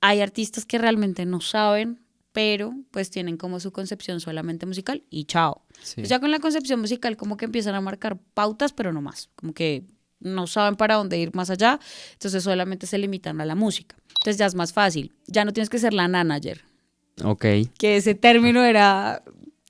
hay artistas que realmente no saben, pero pues tienen como su concepción solamente musical y chao. Sí. Pues ya con la concepción musical como que empiezan a marcar pautas, pero no más. Como que no saben para dónde ir más allá, entonces solamente se limitan a la música. Entonces ya es más fácil. Ya no tienes que ser la manager. Ok. Que ese término era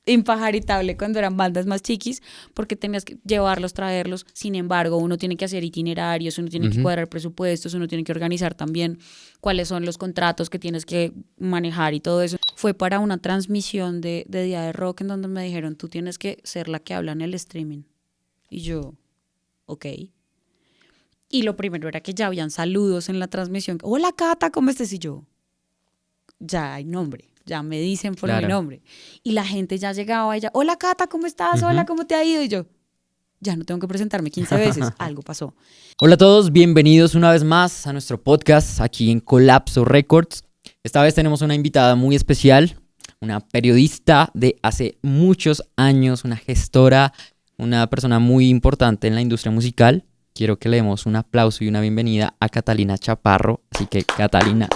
impajaritable cuando eran bandas más chiquis, porque tenías que llevarlos, traerlos. Sin embargo, uno tiene que hacer itinerarios, uno tiene que cuadrar presupuestos, uno tiene que organizar también cuáles son los contratos que tienes que manejar y todo eso. Fue para una transmisión de Día de Rock en donde me dijeron, tú tienes que ser la que habla en el streaming. Y yo, ok. Y lo primero era que ya habían saludos en la transmisión. Hola, Cata, ¿cómo estás? Y yo, ya hay nombre. Ya me dicen por mi nombre. Y la gente ya llegaba y ya, hola Cata, ¿cómo estás? Hola, ¿cómo te ha ido? Y yo, ya no tengo que presentarme 15 veces. Algo pasó. Hola a todos, bienvenidos una vez más a nuestro podcast aquí en Colapso Records. Esta vez tenemos una invitada muy especial, una periodista de hace muchos años, una gestora, una persona muy importante en la industria musical. Quiero que le demos un aplauso y una bienvenida a Catalina Chaparro. Así que, Catalina.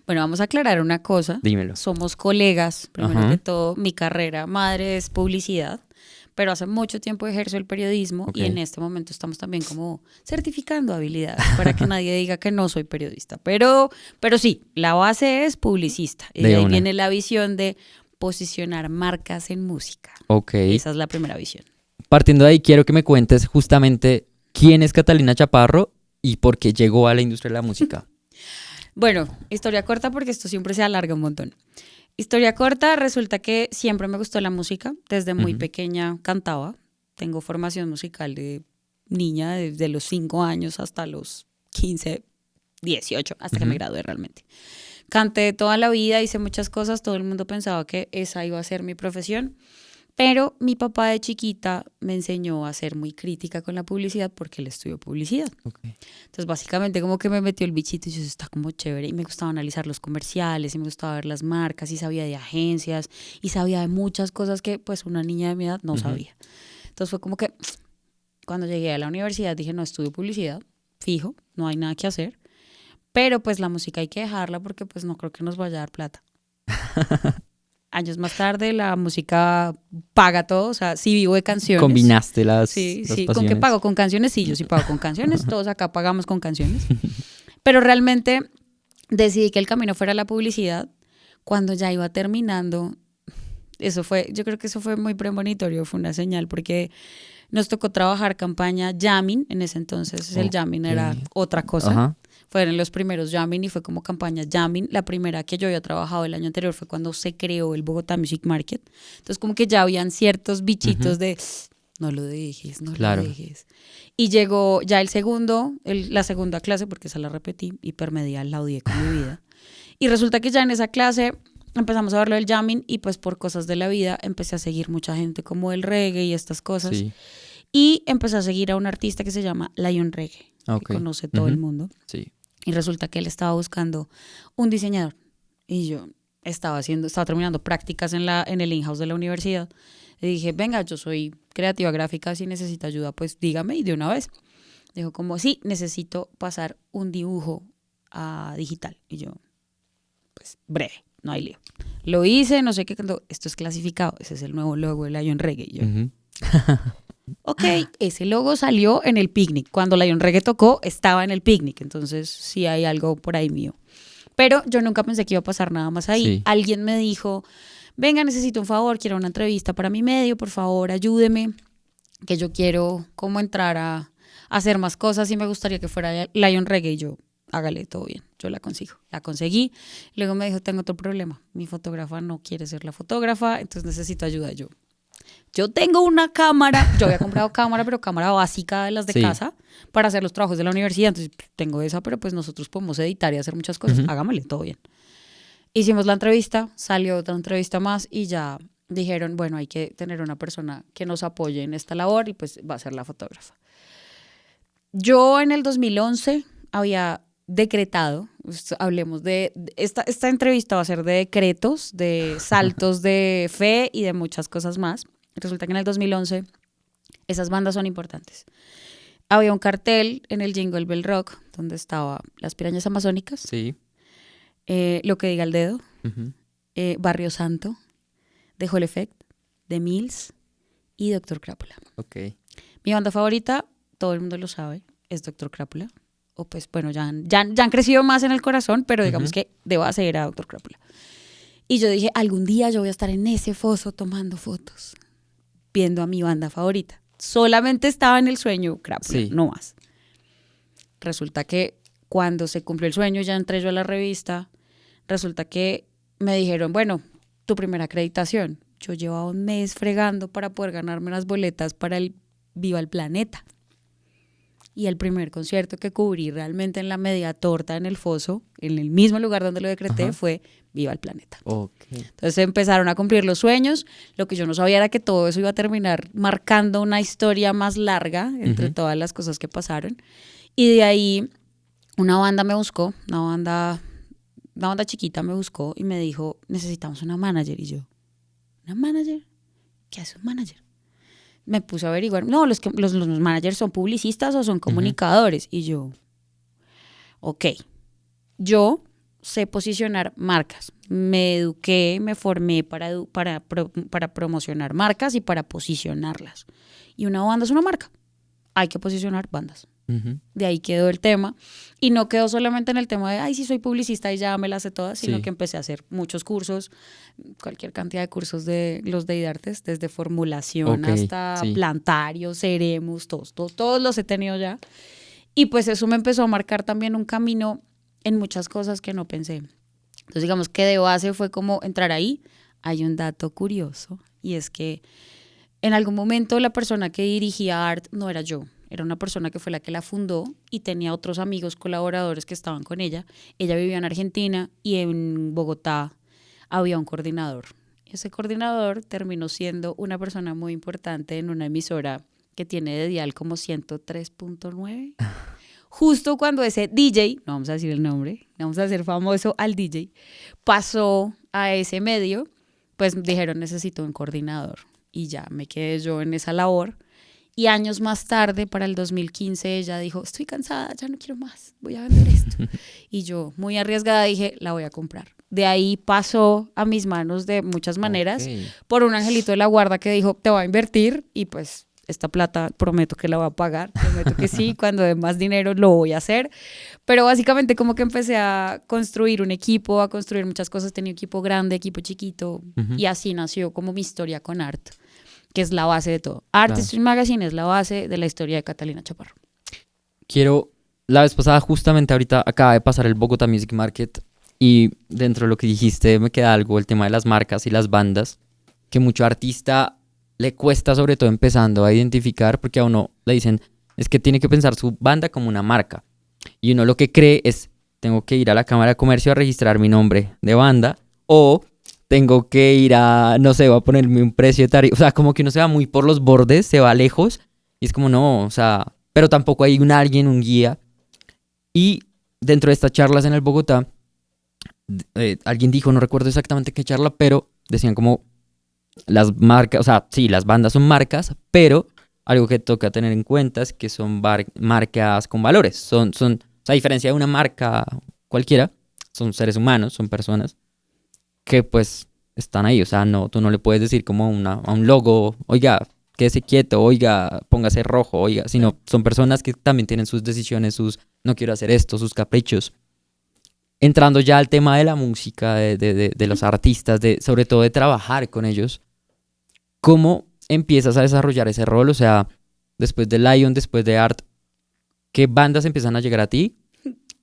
Bueno, vamos a aclarar una cosa. Dímelo. Somos colegas, primero que todo. Mi carrera madre es publicidad, pero hace mucho tiempo ejerzo el periodismo y en este momento estamos también como certificando habilidades para que nadie diga que no soy periodista. Pero sí, la base es publicista. Y de ahí viene la visión de posicionar marcas en música. Ok. Esa es la primera visión. Partiendo de ahí, quiero que me cuentes justamente quién es Catalina Chaparro y por qué llegó a la industria de la música. Bueno, historia corta porque esto siempre se alarga un montón. Historia corta, resulta que siempre me gustó la música. Desde muy pequeña cantaba. Tengo formación musical de niña desde los 5 años hasta los 15, 18, hasta que me gradué realmente. Canté toda la vida, hice muchas cosas. Todo el mundo pensaba que esa iba a ser mi profesión. Pero mi papá de chiquita me enseñó a ser muy crítica con la publicidad porque él estudió publicidad. Entonces, básicamente, como que me metió el bichito y yo, eso está como chévere. Y me gustaba analizar los comerciales, y me gustaba ver las marcas, y sabía de agencias, y sabía de muchas cosas que, pues, una niña de mi edad no sabía. Entonces, fue como que, cuando llegué a la universidad, dije, no, estudio publicidad, fijo, no hay nada que hacer. Pero, pues, la música hay que dejarla porque, pues, no creo que nos vaya a dar plata. Años más tarde, la música paga todo, o sea, sí vivo de canciones. Combinaste las pasiones. ¿Con qué pago? ¿Con canciones? Sí, yo sí pago con canciones, todos acá pagamos con canciones. Pero realmente decidí que el camino fuera la publicidad. Cuando ya iba terminando, yo creo que eso fue muy premonitorio, fue una señal, porque nos tocó trabajar campaña jamming, en ese entonces el jamming era otra cosa. Fueron los primeros jamming y fue como campaña jamming. La primera que yo había trabajado el año anterior fue cuando se creó el Bogotá Music Market. Entonces como que ya habían ciertos bichitos de no lo dejes, no lo dejes. Y llegó ya el segundo, la segunda clase, porque esa la repetí, hipermedia, la odié con mi vida. Y resulta que ya en esa clase empezamos a ver lo del jamming y pues por cosas de la vida empecé a seguir mucha gente como el reggae y estas cosas. Sí. Y empecé a seguir a un artista que se llama Lion Reggae, que conoce todo el mundo. Sí. Y resulta que él estaba buscando un diseñador. Y yo estaba terminando prácticas en el in-house de la universidad. Y dije, venga, yo soy creativa gráfica, si necesita ayuda, pues dígame. Y de una vez. Dijo como, sí, necesito pasar un dibujo a digital. Y yo, pues breve, no hay lío. Lo hice, no sé qué, esto es clasificado. Ese es el nuevo logo de Lion Reggae. Y yo, ok, ese logo salió en el picnic. Cuando Lion Reggae tocó, estaba en el picnic. Entonces, sí hay algo por ahí mío. Pero yo nunca pensé que iba a pasar nada más ahí. Sí. Alguien me dijo, venga, necesito un favor, quiero una entrevista para mi medio, por favor, ayúdeme, que yo quiero como entrar a hacer más cosas y me gustaría que fuera Lion Reggae. Y yo, hágale, todo bien, yo la consigo. La conseguí. Luego me dijo, tengo otro problema. Mi fotógrafa no quiere ser la fotógrafa, entonces necesito ayuda. Yo tengo una cámara, yo había comprado cámara, pero cámara básica de las de casa para hacer los trabajos de la universidad. Entonces tengo esa, pero pues nosotros podemos editar y hacer muchas cosas. Hagámosle, todo bien. Hicimos la entrevista, salió otra entrevista más y ya dijeron, bueno, hay que tener una persona que nos apoye en esta labor y pues va a ser la fotógrafa. Yo en el 2011 había decretado, hablemos de esta entrevista va a ser de decretos, de saltos de fe y de muchas cosas más. Resulta que en el 2011 esas bandas son importantes. Había un cartel en el Jingle Bell Rock donde estaba las Pirañas Amazónicas, Lo que diga el dedo, Ujú. Barrio Santo, The Hall Effect, The Mills y Doctor Crápula. Ok. Mi banda favorita, todo el mundo lo sabe, es Doctor Crápula. O pues bueno, ya han crecido más en el corazón, pero digamos Ujú. que de base era Doctor Crápula. Y yo dije, algún día yo voy a estar en ese foso tomando fotos, viendo a mi banda favorita. Solamente estaba en el sueño Crápula, Sí. no más. Resulta que cuando se cumplió el sueño, ya entré yo a la revista, resulta que me dijeron, bueno, tu primera acreditación. Yo llevaba un mes fregando para poder ganarme unas boletas para el Viva el Planeta. Y el primer concierto que cubrí realmente en la media torta en el foso, en el mismo lugar donde lo decreté, Ajá. fue Viva el Planeta. Ok. Entonces empezaron a cumplir los sueños. Lo que yo no sabía era que todo eso iba a terminar marcando una historia más larga entre todas las cosas que pasaron. Y de ahí una banda me buscó, una banda chiquita me buscó y me dijo, necesitamos una manager. Y yo, ¿una manager? ¿Qué hace un manager? Me puse a averiguar, no, los managers son publicistas o son comunicadores. Y yo, ok, yo sé posicionar marcas. Me eduqué, me formé para promocionar marcas y para posicionarlas. Y una banda es una marca. Hay que posicionar bandas. Ujú. De ahí quedó el tema. Y no quedó solamente en el tema de, ay, sí soy publicista y ya me las sé todas, sino Sí. que empecé a hacer muchos cursos, cualquier cantidad de cursos de los de IDARTES, desde formulación Ok, hasta sí. plantarios, Ceremus, todos los he tenido ya. Y pues eso me empezó a marcar también un camino en muchas cosas que no pensé. Entonces digamos que de base fue como entrar ahí. Hay un dato curioso y es que en algún momento la persona que dirigía ART no era yo, era una persona que fue la que la fundó y tenía otros amigos colaboradores que estaban con ella. Ella vivía en Argentina y en Bogotá había un coordinador. Ese coordinador terminó siendo una persona muy importante en una emisora que tiene de dial como 103.9. Justo cuando ese DJ, no vamos a decir el nombre, vamos a hacer famoso al DJ, pasó a ese medio, pues dijeron necesito un coordinador. Y ya me quedé yo en esa labor. Y años más tarde, para el 2015, ella dijo, estoy cansada, ya no quiero más, voy a vender esto. Y yo, muy arriesgada, dije, la voy a comprar. De ahí pasó a mis manos de muchas maneras, Ok. por un angelito de la guarda que dijo, te va a invertir y pues esta plata prometo que la va a pagar, prometo que sí, cuando dé más dinero lo voy a hacer. Pero básicamente como que empecé a construir un equipo, a construir muchas cosas, tenía equipo grande, equipo chiquito, Ujú. y así nació como mi historia con Art, que es la base de todo. Art Claro. Street Magazine es la base de la historia de Catalina Chaparro. Quiero, la vez pasada, justamente ahorita acaba de pasar el Bogotá Music Market y dentro de lo que dijiste me queda algo, el tema de las marcas y las bandas, que mucho artista le cuesta, sobre todo empezando, a identificar, porque a uno le dicen, es que tiene que pensar su banda como una marca. Y uno lo que cree es, tengo que ir a la Cámara de Comercio a registrar mi nombre de banda, o tengo que ir a, no sé, voy a ponerme un precio de tarifa. O sea, como que uno se va muy por los bordes, se va lejos, y es como no, o sea, pero tampoco hay alguien, un guía. Y dentro de estas charlas en el Bogotá, alguien dijo, no recuerdo exactamente qué charla, pero decían como las marcas, o sea, sí, las bandas son marcas, pero algo que toca tener en cuenta es que son marcas con valores. O sea, a diferencia de una marca cualquiera, son seres humanos, son personas que pues están ahí. O sea, no, tú no le puedes decir como a un logo, oiga, quédese quieto, oiga, póngase rojo, oiga, sino son personas que también tienen sus decisiones, sus no quiero hacer esto, sus caprichos. Entrando ya al tema de la música, de los artistas, sobre todo de trabajar con ellos, ¿cómo empiezas a desarrollar ese rol? O sea, después de Lion, después de Art, ¿qué bandas empiezan a llegar a ti?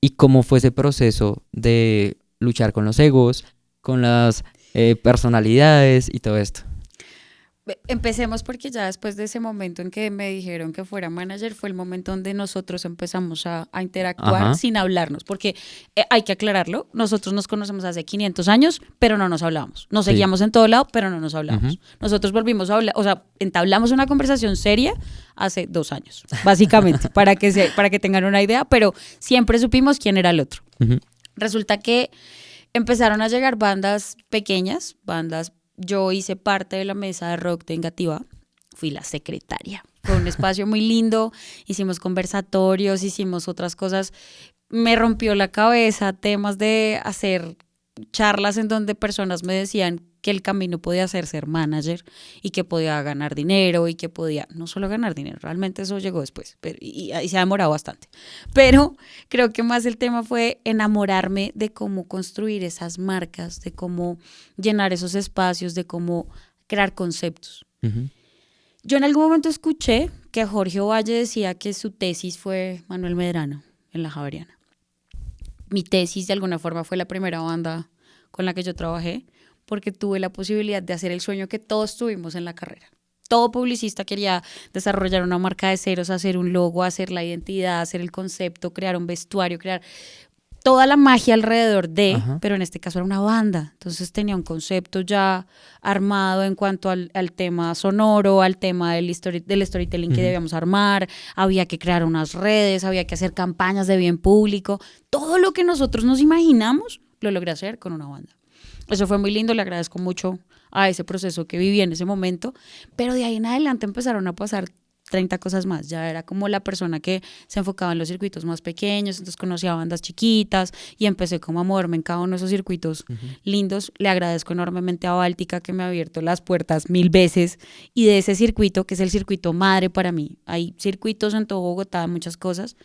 ¿Y cómo fue ese proceso de luchar con los egos, con las personalidades y todo esto? Empecemos porque ya después de ese momento en que me dijeron que fuera manager fue el momento donde nosotros empezamos a interactuar Ajá. sin hablarnos, porque hay que aclararlo, nosotros nos conocemos hace 500 años, pero no nos hablábamos, nos Sí. seguíamos en todo lado, pero no nos hablábamos. Ujú. Nosotros volvimos a hablar, o sea, entablamos una conversación seria hace 2 años, básicamente, para que tengan una idea, pero siempre supimos quién era el otro. Ujú. Resulta que empezaron a llegar bandas pequeñas, yo hice parte de la mesa de rock de Engativá, fui la secretaria. Fue un espacio muy lindo, hicimos conversatorios, hicimos otras cosas. me rompió la cabeza temas de hacer charlas en donde personas me decían que el camino podía ser manager y que podía ganar dinero y que podía no solo ganar dinero, realmente eso llegó después y se ha demorado bastante, pero creo que más el tema fue enamorarme de cómo construir esas marcas, de cómo llenar esos espacios, de cómo crear conceptos. Ujú. Yo en algún momento escuché que Jorge Ovalle decía que su tesis fue Manuel Medrano en la Javeriana. Mi tesis de alguna forma fue la primera banda con la que yo trabajé porque tuve la posibilidad de hacer el sueño que todos tuvimos en la carrera. Todo publicista quería desarrollar una marca de ceros, hacer un logo, hacer la identidad, hacer el concepto, crear un vestuario, crear toda la magia alrededor de, Ajá. pero en este caso era una banda. Entonces tenía un concepto ya armado en cuanto al tema sonoro, al tema del storytelling que debíamos armar. Había que crear unas redes, había que hacer campañas de bien público. Todo lo que nosotros nos imaginamos lo logré hacer con una banda. Eso fue muy lindo, le agradezco mucho a ese proceso que viví en ese momento, pero de ahí en adelante empezaron a pasar 30 cosas más. Ya era como la persona que se enfocaba en los circuitos más pequeños, entonces conocía bandas chiquitas y empecé como a moverme en cada uno de esos circuitos lindos. Le agradezco enormemente a Báltica que me ha abierto las puertas 1000 veces y de ese circuito, que es el circuito madre para mí. Hay circuitos en todo Bogotá, muchas cosas,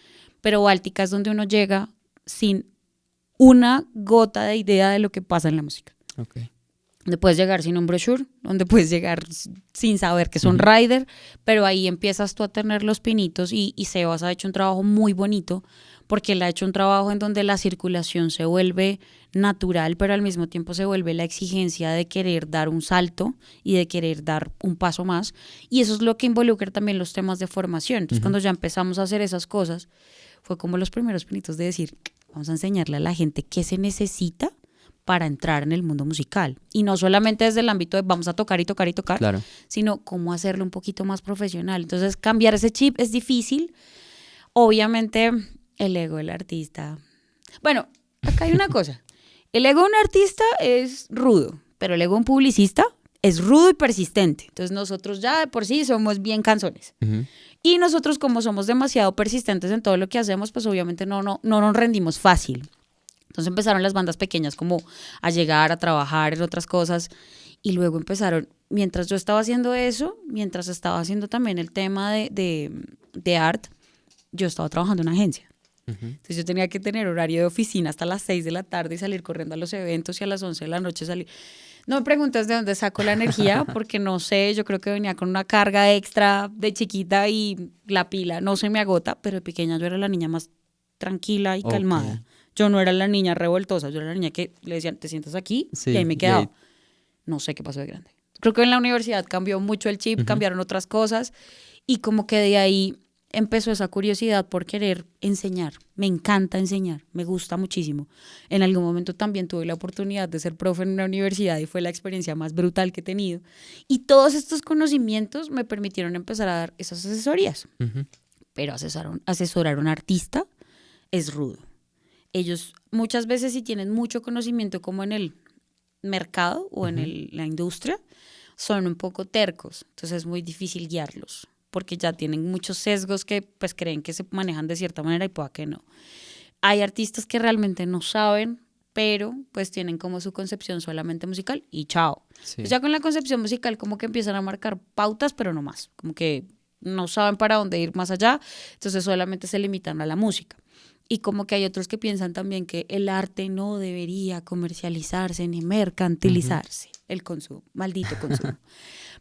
pero Báltica es donde uno llega sin una gota de idea de lo que pasa en la música. Okay. Donde puedes llegar sin un brochure, donde puedes llegar sin saber que es un rider, pero ahí empiezas tú a tener los pinitos y Sebas ha hecho un trabajo muy bonito porque él ha hecho un trabajo en donde la circulación se vuelve natural, pero al mismo tiempo se vuelve la exigencia de querer dar un salto y de querer dar un paso más, y eso es lo que involucra también los temas de formación. Entonces cuando ya empezamos a hacer esas cosas, fue como los primeros pinitos de decir, vamos a enseñarle a la gente qué se necesita para entrar en el mundo musical. Y no solamente desde el ámbito de vamos a tocar y tocar y tocar, Claro. sino cómo hacerlo un poquito más profesional. Entonces, cambiar ese chip es difícil. Obviamente, el ego del artista. Bueno, acá hay una cosa. El ego de un artista es rudo, pero el ego de un publicista es rudo y persistente. Entonces, nosotros ya de por sí somos bien canzones. Y nosotros, como somos demasiado persistentes en todo lo que hacemos, pues obviamente no nos rendimos fácil. Entonces empezaron las bandas pequeñas como a llegar, a trabajar en otras cosas, y luego empezaron, mientras yo estaba haciendo eso, mientras estaba haciendo también el tema de art, yo estaba trabajando en una agencia. Entonces yo tenía que tener horario de oficina hasta las 6 de la tarde y salir corriendo a los eventos y a las 11 de la noche salir. No me preguntes de dónde saco la energía, porque no sé, yo creo que venía con una carga extra de chiquita y la pila no se me agota, pero de pequeña yo era la niña más tranquila y calmada. Yo no era la niña revoltosa, yo era la niña que le decían, te sientas aquí, sí, y ahí me quedaba. No sé qué pasó de grande. Creo que en la universidad cambió mucho el chip, cambiaron otras cosas, y como que de ahí empezó esa curiosidad por querer enseñar. Me encanta enseñar, me gusta muchísimo. En algún momento también tuve la oportunidad de ser profe en una universidad y fue la experiencia más brutal que he tenido. Y todos estos conocimientos me permitieron empezar a dar esas asesorías. Pero asesorar a un artista es rudo. Ellos muchas veces, si tienen mucho conocimiento como en el mercado o en la industria, son un poco tercos, entonces es muy difícil guiarlos porque ya tienen muchos sesgos que pues creen que se manejan de cierta manera y pueda que no. Hay artistas que realmente no saben, pero pues tienen como su concepción solamente musical y chao. Sí. Pues ya con la concepción musical como que empiezan a marcar pautas, pero no más, como que no saben para dónde ir más allá, entonces solamente se limitan a la música. Y como que hay otros que piensan también que el arte no debería comercializarse ni mercantilizarse. El consumo, maldito consumo.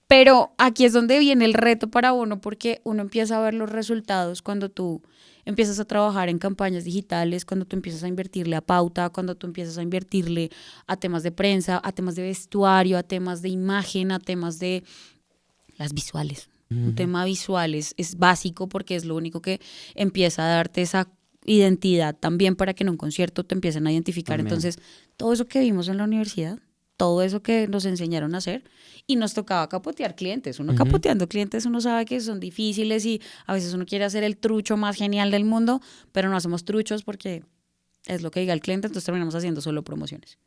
Pero aquí es donde viene el reto para uno, porque uno empieza a ver los resultados cuando tú empiezas a trabajar en campañas digitales, cuando tú empiezas a invertirle a pauta, cuando tú empiezas a invertirle a temas de prensa, a temas de vestuario, a temas de imagen, a temas de las visuales. Un tema visual es básico porque es lo único que empieza a darte esa identidad también para que en un concierto te empiecen a identificar. También. Entonces, todo eso que vimos en la universidad, todo eso que nos enseñaron a hacer, y nos tocaba capotear clientes. Uno capoteando clientes, uno sabe que son difíciles y a veces uno quiere hacer el trucho más genial del mundo, pero no hacemos truchos porque es lo que diga el cliente, entonces terminamos haciendo solo promociones.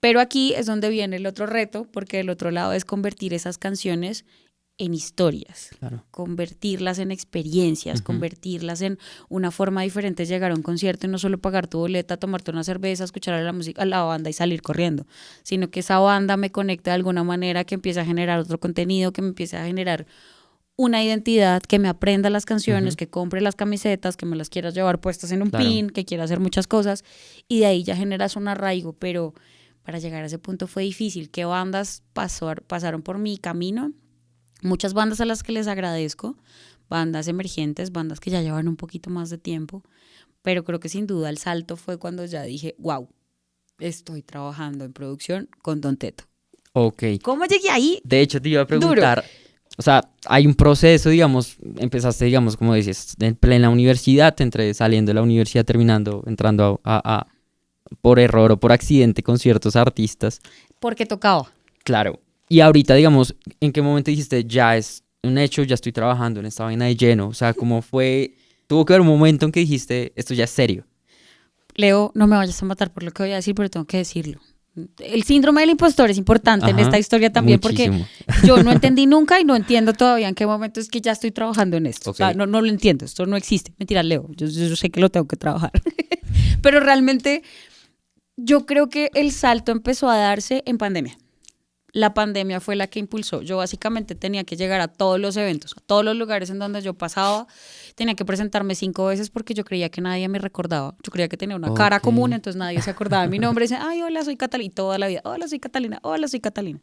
Pero aquí es donde viene el otro reto, porque el otro lado es convertir esas canciones en historias, Claro. convertirlas en experiencias, convertirlas en una forma diferente de llegar a un concierto y no solo pagar tu boleta, tomarte una cerveza, escuchar a la música, a la banda y salir corriendo, sino que esa banda me conecte de alguna manera, que empiece a generar otro contenido, que me empiece a generar una identidad, que me aprenda las canciones, que compre las camisetas, que me las quiera llevar puestas en un Claro. pin, que quiera hacer muchas cosas, y de ahí ya generas un arraigo, pero para llegar a ese punto fue difícil. ¿Qué bandas pasaron por mi camino? Muchas bandas a las que les agradezco, bandas emergentes, bandas que ya llevan un poquito más de tiempo, pero creo que sin duda el salto fue cuando ya dije, wow, estoy trabajando en producción con Don Teto. Ok. ¿Cómo llegué ahí? De hecho, te iba a preguntar, o sea, hay un proceso, digamos, empezaste, digamos, como dices, en plena universidad, entre saliendo de la universidad, terminando, entrando por error o por accidente con ciertos artistas. Porque tocaba. Claro. Y ahorita, digamos, ¿en qué momento dijiste, ya es un hecho, ya estoy trabajando en esta vaina de lleno? O sea, ¿cómo fue? Tuvo que haber un momento en que dijiste, esto ya es serio. Leo, no me vayas a matar por lo que voy a decir, pero tengo que decirlo. El síndrome del impostor es importante en esta historia también muchísimo. porque yo no entendí nunca y no entiendo todavía en qué momento es que ya estoy trabajando en esto. Okay. O sea, no lo entiendo, esto no existe. Mentira, Leo, yo sé que lo tengo que trabajar. Pero realmente yo creo que el salto empezó a darse en pandemia. La pandemia fue la que impulsó. Yo básicamente tenía que llegar a todos los eventos, a todos los lugares en donde yo pasaba. Tenía que presentarme 5 veces porque yo creía que nadie me recordaba. Yo creía que tenía una cara común, entonces nadie se acordaba de mi nombre. Y decía, ay, hola, soy Catalina. Y toda la vida, hola, soy Catalina, hola, soy Catalina.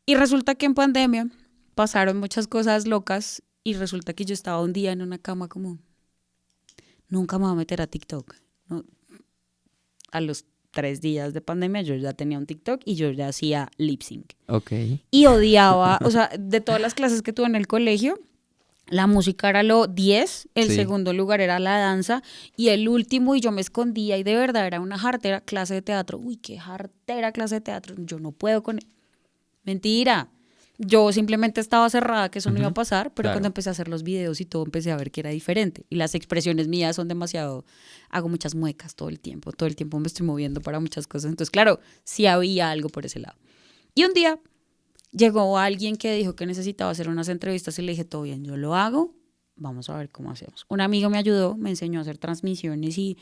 Y resulta que en pandemia pasaron muchas cosas locas y resulta que yo estaba un día en una cama como, nunca me voy a meter a TikTok. ¿No? A los 3 días de pandemia yo ya tenía un TikTok y yo ya hacía lip sync. Okay. Y odiaba, o sea, de todas las clases que tuve en el colegio, la música era lo 10, el segundo lugar era la danza y el último, y yo me escondía y de verdad era una jartera clase de teatro. Uy, qué jartera clase de teatro, yo no puedo con... Mentira. Yo simplemente estaba cerrada que eso no iba a pasar, pero cuando empecé a hacer los videos y todo, empecé a ver que era diferente. Y las expresiones mías son demasiado... Hago muchas muecas todo el tiempo me estoy moviendo para muchas cosas. Entonces, claro, sí había algo por ese lado. Y un día llegó alguien que dijo que necesitaba hacer unas entrevistas y le dije, todo bien, yo lo hago, vamos a ver cómo hacemos. Un amigo me ayudó, me enseñó a hacer transmisiones y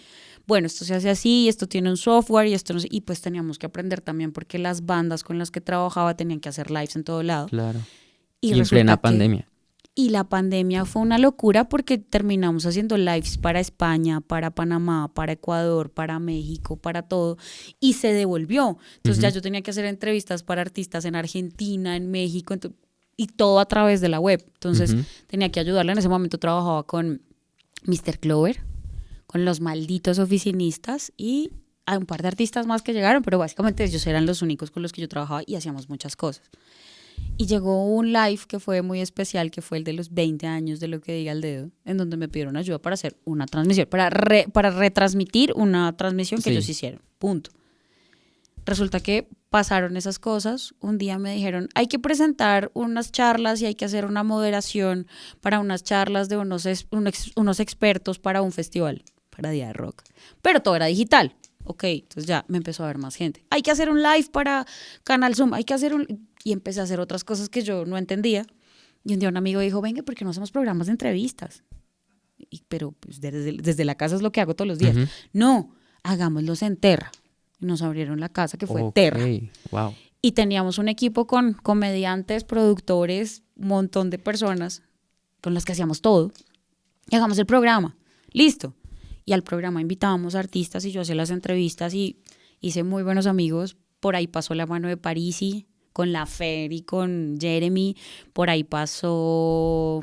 bueno, esto se hace así, esto tiene un software y esto no sé, y pues teníamos que aprender también porque las bandas con las que trabajaba tenían que hacer lives en todo lado. Claro. Y en plena pandemia. Y la pandemia fue una locura porque terminamos haciendo lives para España, para Panamá, para Ecuador, para México, para todo. Y se devolvió. Entonces ya yo tenía que hacer entrevistas para artistas en Argentina, en México, y todo a través de la web. Entonces tenía que ayudarle. En ese momento trabajaba con Mr. Clover, con Los Malditos Oficinistas y hay un par de artistas más que llegaron, pero básicamente ellos eran los únicos con los que yo trabajaba y hacíamos muchas cosas. Y llegó un live que fue muy especial, que fue el de los 20 años de Lo que diga el dedo, en donde me pidieron ayuda para hacer una transmisión, para retransmitir una transmisión que ellos hicieron, punto. Resulta que pasaron esas cosas, un día me dijeron, hay que presentar unas charlas y hay que hacer una moderación para unas charlas de unos expertos para un festival, para Día de Rock, pero todo era digital. Ok, entonces ya me empezó a ver más gente. Hay que hacer un live para Canal Zoom, hay que hacer y empecé a hacer otras cosas que yo no entendía. Y un día un amigo dijo, venga, ¿por qué no hacemos programas de entrevistas? Pero pues, desde la casa es lo que hago todos los días. No, hagámoslos en Terra. Y nos abrieron la casa que fue Terra. Wow. Y teníamos un equipo con comediantes, productores, un montón de personas con las que hacíamos todo. Y hagamos el programa. Listo. Y al programa invitábamos artistas y yo hacía las entrevistas y hice muy buenos amigos. Por ahí pasó la mano de Parisi con La Fer y con Jeremy. Por ahí pasó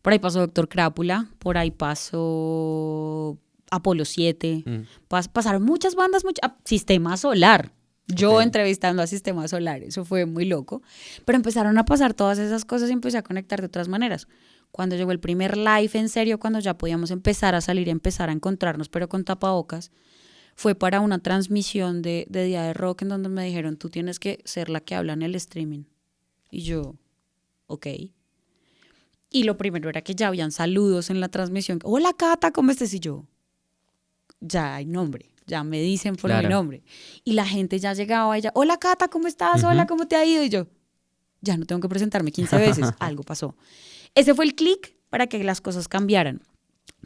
Doctor Crápula. Por ahí pasó Apolo 7. Pasaron muchas bandas. Sistema Solar. Yo entrevistando a Sistema Solar. Eso fue muy loco. Pero empezaron a pasar todas esas cosas y empecé a conectar de otras maneras. Cuando llegó el primer live en serio, cuando ya podíamos empezar a salir, empezar a encontrarnos, pero con tapabocas, fue para una transmisión de Día de Rock en donde me dijeron, tú tienes que ser la que habla en el streaming. Y yo, ok. Y lo primero era que ya habían saludos en la transmisión. Hola, Cata, ¿cómo estás? Y yo, ya hay nombre, ya me dicen por mi nombre. Y la gente ya llegaba, ella, hola, Cata, ¿cómo estás? Hola, ¿cómo te ha ido? Y yo, ya no tengo que presentarme 15 veces, algo pasó. Ese fue el clic para que las cosas cambiaran.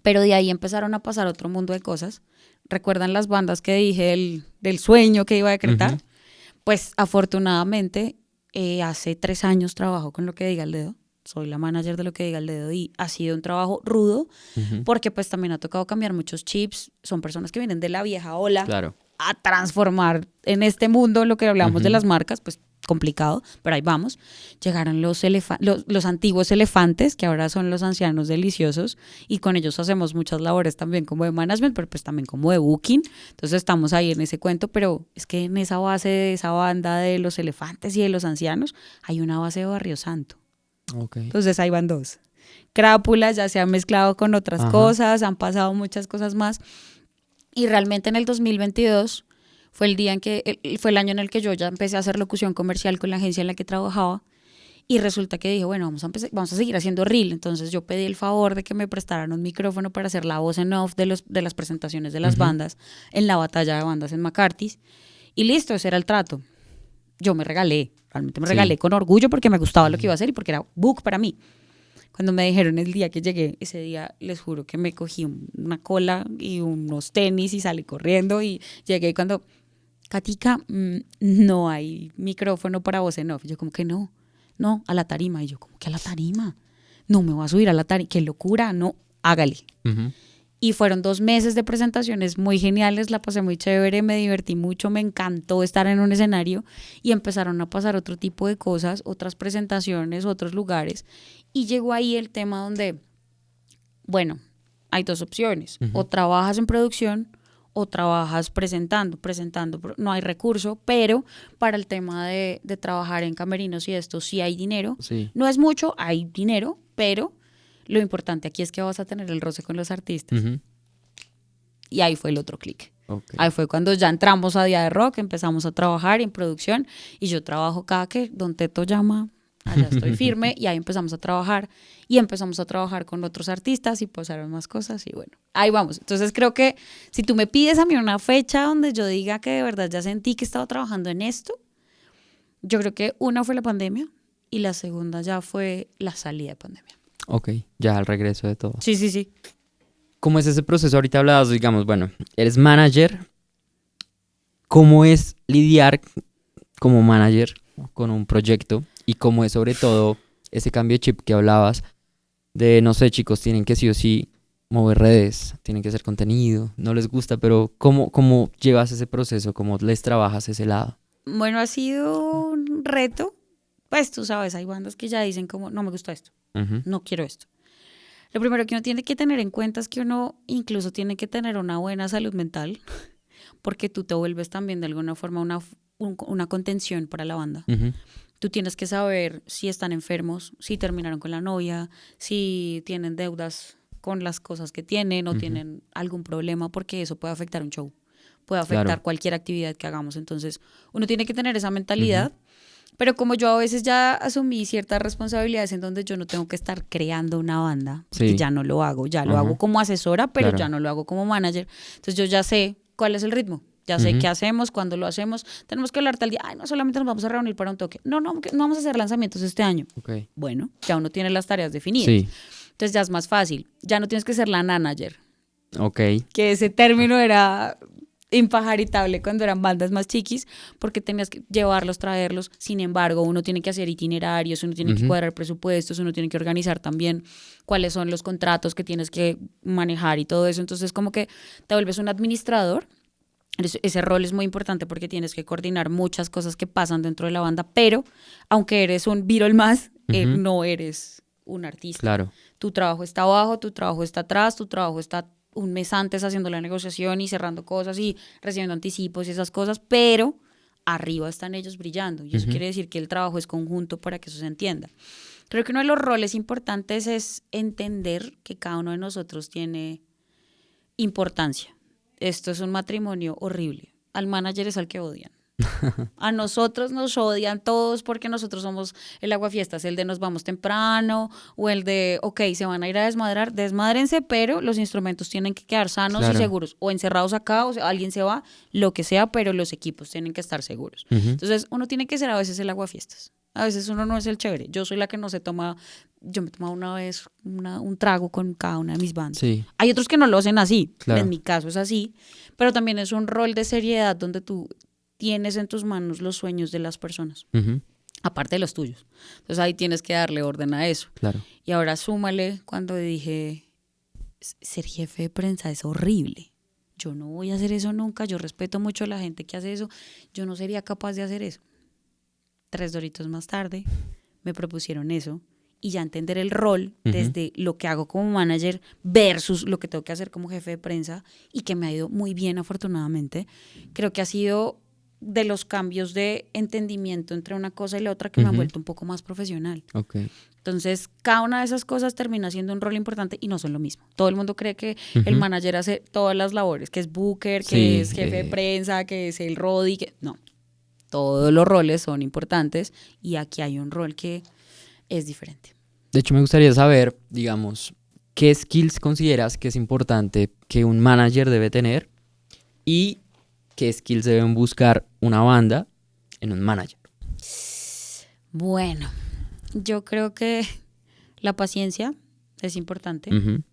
Pero de ahí empezaron a pasar otro mundo de cosas. ¿Recuerdan las bandas que dije del sueño que iba a decretar? Ujú. Pues afortunadamente hace 3 años trabajo con Lo que diga el dedo. Soy la manager de Lo que diga el dedo y ha sido un trabajo rudo porque pues también ha tocado cambiar muchos chips. Son personas que vienen de la vieja ola Claro. a transformar en este mundo lo que hablamos de las marcas, pues complicado, pero ahí vamos. Llegaron los antiguos elefantes, que ahora son los ancianos deliciosos, y con ellos hacemos muchas labores también como de management, pero pues también como de booking. Entonces estamos ahí en ese cuento, pero es que en esa base de esa banda de los elefantes y de los ancianos hay una base de Barrio Santo. Okay. Entonces ahí van dos. Crápula ya se ha mezclado con otras cosas, han pasado muchas cosas más. Y realmente en el 2022 fue el año en el que yo ya empecé a hacer locución comercial con la agencia en la que trabajaba. Y resulta que dije, bueno, vamos a seguir haciendo reel. Entonces yo pedí el favor de que me prestaran un micrófono para hacer la voz en off de las presentaciones de las bandas en la batalla de bandas en McCarthy's. Y listo, ese era el trato. Yo me regalé, realmente me regalé con orgullo porque me gustaba lo que iba a hacer y porque era book para mí. Cuando me dijeron el día que llegué, ese día les juro que me cogí una cola y unos tenis y salí corriendo y llegué cuando, Katica, no hay micrófono para voz en off. Yo como que no, a la tarima. Y yo como que a la tarima, no me voy a subir a la tarima, qué locura, no, hágale. Y fueron 2 meses de presentaciones muy geniales, la pasé muy chévere, me divertí mucho, me encantó estar en un escenario y empezaron a pasar otro tipo de cosas, otras presentaciones, otros lugares. Y llegó ahí el tema donde, bueno, hay 2 opciones, o trabajas en producción o trabajas presentando, no hay recurso, pero para el tema de trabajar en camerinos y esto sí hay dinero, no es mucho, hay dinero, pero lo importante aquí es que vas a tener el roce con los artistas. Y ahí fue el otro clic. Okay. Ahí fue cuando ya entramos a Día de Rock, empezamos a trabajar en producción y yo trabajo cada que Don Teto llama, allá estoy firme y ahí empezamos a trabajar y empezamos a trabajar con otros artistas y pasaron más cosas y bueno, ahí vamos. Entonces creo que si tú me pides a mí una fecha donde yo diga que de verdad ya sentí que estaba trabajando en esto, yo creo que una fue la pandemia y la segunda ya fue la salida de pandemia. Ok, ya al regreso de todo. Sí. ¿Cómo es ese proceso? Ahorita hablabas, digamos, bueno, eres manager. ¿Cómo es lidiar como manager con un proyecto? Y cómo es sobre todo ese cambio de chip que hablabas de, no sé, chicos, tienen que sí o sí mover redes, tienen que hacer contenido, no les gusta, pero ¿cómo llevas ese proceso? ¿Cómo les trabajas ese lado? Bueno, ha sido un reto. Pues tú sabes, hay bandas que ya dicen como, no me gusta esto, no quiero esto. Lo primero que uno tiene que tener en cuenta es que uno incluso tiene que tener una buena salud mental, porque tú te vuelves también de alguna forma una contención para la banda. Tú tienes que saber si están enfermos, si terminaron con la novia, si tienen deudas con las cosas que tienen o tienen algún problema, porque eso puede afectar un show, puede afectar cualquier actividad que hagamos. Entonces, uno tiene que tener esa mentalidad. Pero como yo a veces ya asumí ciertas responsabilidades en donde yo no tengo que estar creando una banda, porque ya no lo hago, ya lo hago como asesora, pero ya no lo hago como manager. Entonces yo ya sé cuál es el ritmo, ya sé qué hacemos, cuándo lo hacemos. Tenemos que hablar tal día, no solamente nos vamos a reunir para un toque, no vamos a hacer lanzamientos este año. Okay. Bueno, ya uno tiene las tareas definidas. Entonces ya es más fácil, ya no tienes que ser la manager. Que ese término era impajaritable cuando eran bandas más chiquis, porque tenías que llevarlos, traerlos. Sin embargo, uno tiene que hacer itinerarios, uno tiene que cuadrar presupuestos, uno tiene que organizar también cuáles son los contratos que tienes que manejar y todo eso. Entonces, como que te vuelves un administrador. Ese rol es muy importante porque tienes que coordinar muchas cosas que pasan dentro de la banda, pero aunque eres un Beatle más, no eres un artista. Claro. Tu trabajo está abajo, tu trabajo está atrás, tu trabajo está un mes antes haciendo la negociación y cerrando cosas y recibiendo anticipos y esas cosas, pero arriba están ellos brillando. Y eso quiere decir que el trabajo es conjunto para que eso se entienda. Creo que uno de los roles importantes es entender que cada uno de nosotros tiene importancia. Esto es un matrimonio horrible. Al manager es al que odian. A nosotros nos odian todos porque nosotros somos el aguafiestas, el de nos vamos temprano o el de, ok, se van a ir a desmadrar, desmádrense, pero los instrumentos tienen que quedar sanos y seguros, o encerrados acá, o sea, alguien se va, lo que sea, pero los equipos tienen que estar seguros. Entonces, uno tiene que ser a veces el aguafiestas. A veces uno no es el chévere. Yo soy la que no se toma. Yo me he tomado una vez un trago con cada una de mis bandas. Sí, Hay otros que no lo hacen así. claro. En mi caso es así. Pero también es un rol de seriedad donde tú tienes en tus manos los sueños de las personas, Ujú, aparte de los tuyos. Entonces ahí tienes que darle orden a eso. claro. Y ahora súmale cuando dije, ser jefe de prensa es horrible. Yo no voy a hacer eso nunca. Yo respeto mucho a la gente que hace eso. Yo no sería capaz de hacer eso. 3 doritos más tarde me propusieron eso y ya entender el rol desde lo que hago como manager versus lo que tengo que hacer como jefe de prensa, y que me ha ido muy bien afortunadamente. Creo que ha sido de los cambios de entendimiento entre una cosa y la otra que me han vuelto un poco más profesional. Ok. Entonces, cada una de esas cosas termina siendo un rol importante y no son lo mismo. Todo el mundo cree que el manager hace todas las labores, que es booker, que Sí, es jefe de prensa, que es el roadie, que no. Todos los roles son importantes y aquí hay un rol que es diferente. De hecho, me gustaría saber, digamos, qué skills consideras que es importante que un manager debe tener y qué skills deben buscar una banda en un manager. Bueno, yo creo que la paciencia es importante. Ujú,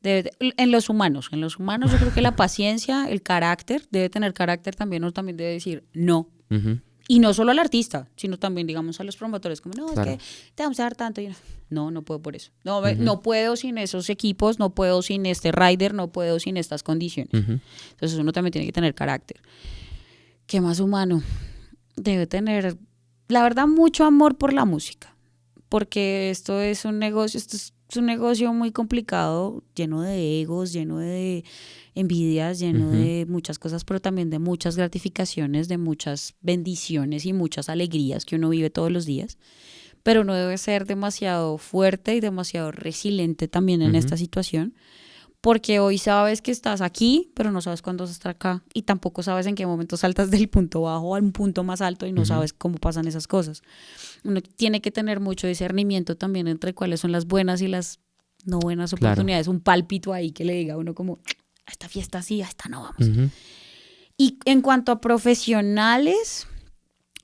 En los humanos yo creo que la paciencia, el carácter, debe tener carácter también, uno también debe decir no. ujú, Y no solo al artista, sino también, digamos, a los promotores, como, no, claro. es que te vamos a dar tanto. Y no puedo por eso. No puedo sin esos equipos, no puedo sin este rider, no puedo sin estas condiciones. Ujú, Entonces uno también tiene que tener carácter. ¿Qué más humano? Debe tener, la verdad, mucho amor por la música. Porque esto es un negocio muy complicado, lleno de egos, lleno de envidias, lleno de muchas cosas, pero también de muchas gratificaciones, de muchas bendiciones y muchas alegrías que uno vive todos los días. Pero uno debe ser demasiado fuerte y demasiado resiliente también en esta situación, porque hoy sabes que estás aquí, pero no sabes cuándo vas a estar acá, y tampoco sabes en qué momento saltas del punto bajo a un punto más alto y no sabes cómo pasan esas cosas. Uno tiene que tener mucho discernimiento también entre cuáles son las buenas y las no buenas oportunidades. Claro. Un pálpito ahí que le diga a uno como, a esta fiesta sí, a esta no vamos. Y en cuanto a profesionales,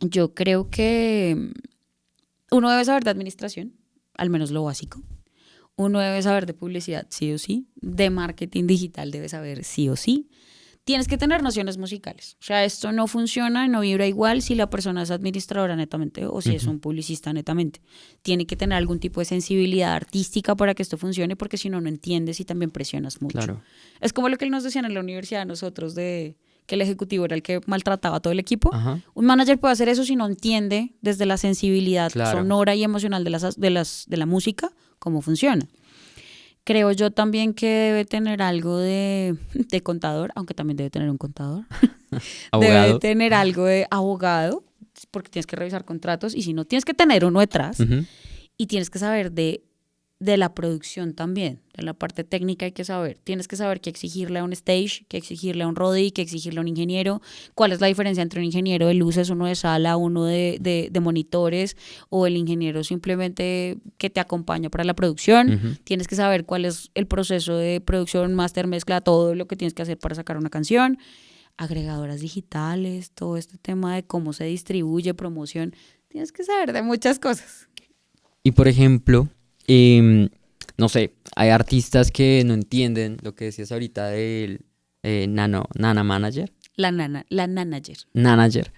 yo creo que uno debe saber de administración, al menos lo básico. Uno debe saber de publicidad, sí o sí. De marketing digital debe saber sí o sí. Tienes que tener nociones musicales. O sea, esto no funciona, no vibra igual si la persona es administradora netamente o si es un publicista netamente. Tiene que tener algún tipo de sensibilidad artística para que esto funcione, porque si no, no entiendes y también presionas mucho. Claro. Es como lo que nos decían en la universidad a nosotros de que el ejecutivo era el que maltrataba a todo el equipo. Ajá. Un manager puede hacer eso si no entiende desde la sensibilidad sonora y emocional de la música cómo funciona. Creo yo también que debe tener algo de contador, aunque también debe tener un contador. Debe tener algo de abogado, porque tienes que revisar contratos, y si no, tienes que tener uno detrás. Y tienes que saber de la producción también, de la parte técnica hay que saber. Tienes que saber qué exigirle a un stage, qué exigirle a un roadie, qué exigirle a un ingeniero, cuál es la diferencia entre un ingeniero de luces, uno de sala, uno de monitores, o el ingeniero simplemente que te acompaña para la producción. Tienes que saber cuál es el proceso de producción, máster, mezcla, todo lo que tienes que hacer para sacar una canción. Agregadoras digitales, todo este tema de cómo se distribuye, promoción. Tienes que saber de muchas cosas. Y por ejemplo, no sé, hay artistas que no entienden lo que decías ahorita del nana manager. La nanager. Nanager.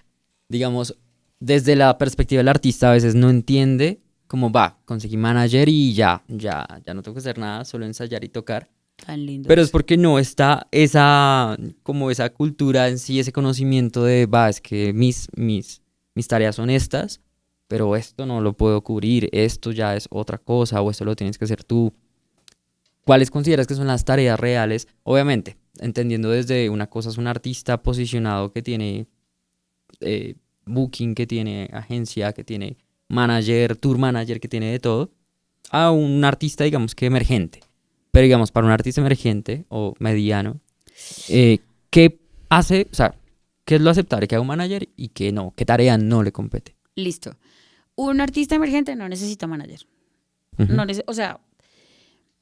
Digamos, desde la perspectiva del artista a veces no entiende cómo va, conseguí manager y ya no tengo que hacer nada, solo ensayar y tocar. Tan lindo. Pero es porque no está esa cultura en sí, ese conocimiento de, es que mis tareas son estas, pero esto no lo puedo cubrir, esto ya es otra cosa, o esto lo tienes que hacer tú. ¿Cuáles consideras que son las tareas reales? Obviamente, entendiendo desde una cosa es un artista posicionado que tiene booking, que tiene agencia, que tiene manager, tour manager, que tiene de todo, a un artista, digamos que emergente. Pero digamos, para un artista emergente o mediano, ¿qué hace? O sea, ¿qué es lo aceptable que haga un manager y qué no? ¿Qué tarea no le compete? Listo. Un artista emergente no necesita manager. O sea,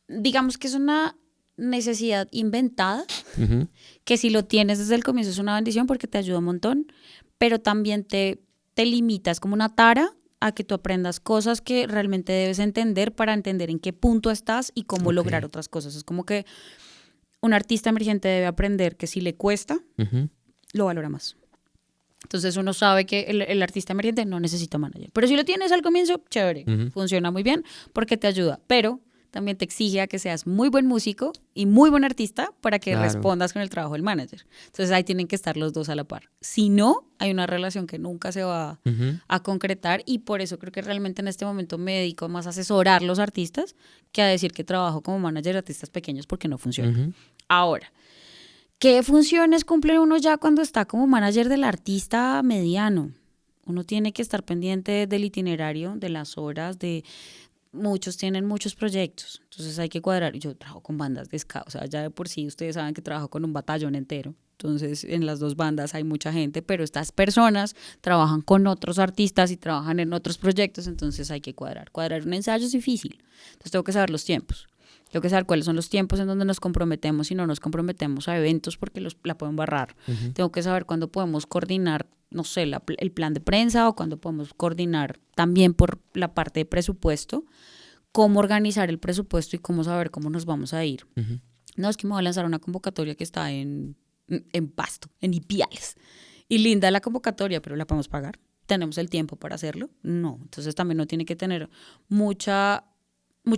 digamos que es una necesidad inventada, que si lo tienes desde el comienzo es una bendición porque te ayuda un montón, pero también te limita, es como una tara a que tú aprendas cosas que realmente debes entender para entender en qué punto estás y cómo lograr otras cosas. Es como que un artista emergente debe aprender que si le cuesta, lo valora más. Entonces uno sabe que el artista emergente no necesita manager. Pero si lo tienes al comienzo, chévere, funciona muy bien porque te ayuda. Pero también te exige a que seas muy buen músico y muy buen artista para que respondas con el trabajo del manager. Entonces ahí tienen que estar los dos a la par. Si no, hay una relación que nunca se va a concretar y por eso creo que realmente en este momento me dedico más a asesorar a los artistas que a decir que trabajo como manager de artistas pequeños porque no funciona. Ahora, ¿qué funciones cumple uno ya cuando está como manager del artista mediano? Uno tiene que estar pendiente del itinerario, de las horas, muchos tienen muchos proyectos, entonces hay que cuadrar. Yo trabajo con bandas de ska, o sea, ya de por sí ustedes saben que trabajo con un batallón entero, entonces en las dos bandas hay mucha gente, pero estas personas trabajan con otros artistas y trabajan en otros proyectos, entonces hay que cuadrar. Cuadrar un ensayo es difícil, entonces tengo que saber los tiempos. Tengo que saber cuáles son los tiempos en donde nos comprometemos y no nos comprometemos a eventos porque la pueden barrar. Tengo que saber cuándo podemos coordinar, no sé, el plan de prensa o cuándo podemos coordinar también por la parte de presupuesto, cómo organizar el presupuesto y cómo saber cómo nos vamos a ir. No, es que me voy a lanzar una convocatoria que está en Pasto, en Ipiales. Y linda la convocatoria, pero ¿la podemos pagar? ¿Tenemos el tiempo para hacerlo? No. Entonces también uno tiene que tener mucha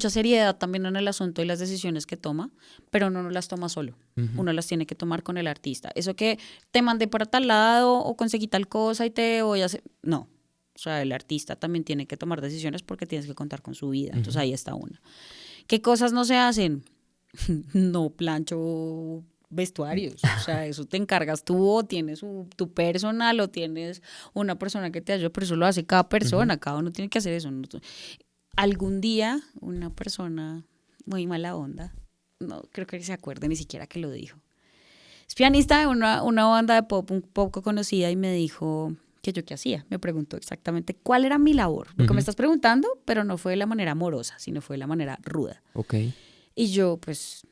seriedad también en el asunto y las decisiones que toma, pero uno no las toma solo. Uno las tiene que tomar con el artista. Eso que te mandé para tal lado o conseguí tal cosa y te voy a hacer... No. O sea, el artista también tiene que tomar decisiones porque tienes que contar con su vida. Entonces ahí está una. ¿Qué cosas no se hacen? No plancho vestuarios. O sea, eso te encargas tú o tienes tu personal o tienes una persona que te ayude, pero eso lo hace cada persona. Cada uno tiene que hacer eso. Algún día una persona muy mala onda, no creo que se acuerde ni siquiera que lo dijo, es pianista de una banda de pop un poco conocida y me dijo que yo qué hacía. Me preguntó exactamente cuál era mi labor. Lo que me estás preguntando, pero no fue de la manera amorosa, sino fue de la manera ruda. Y yo pues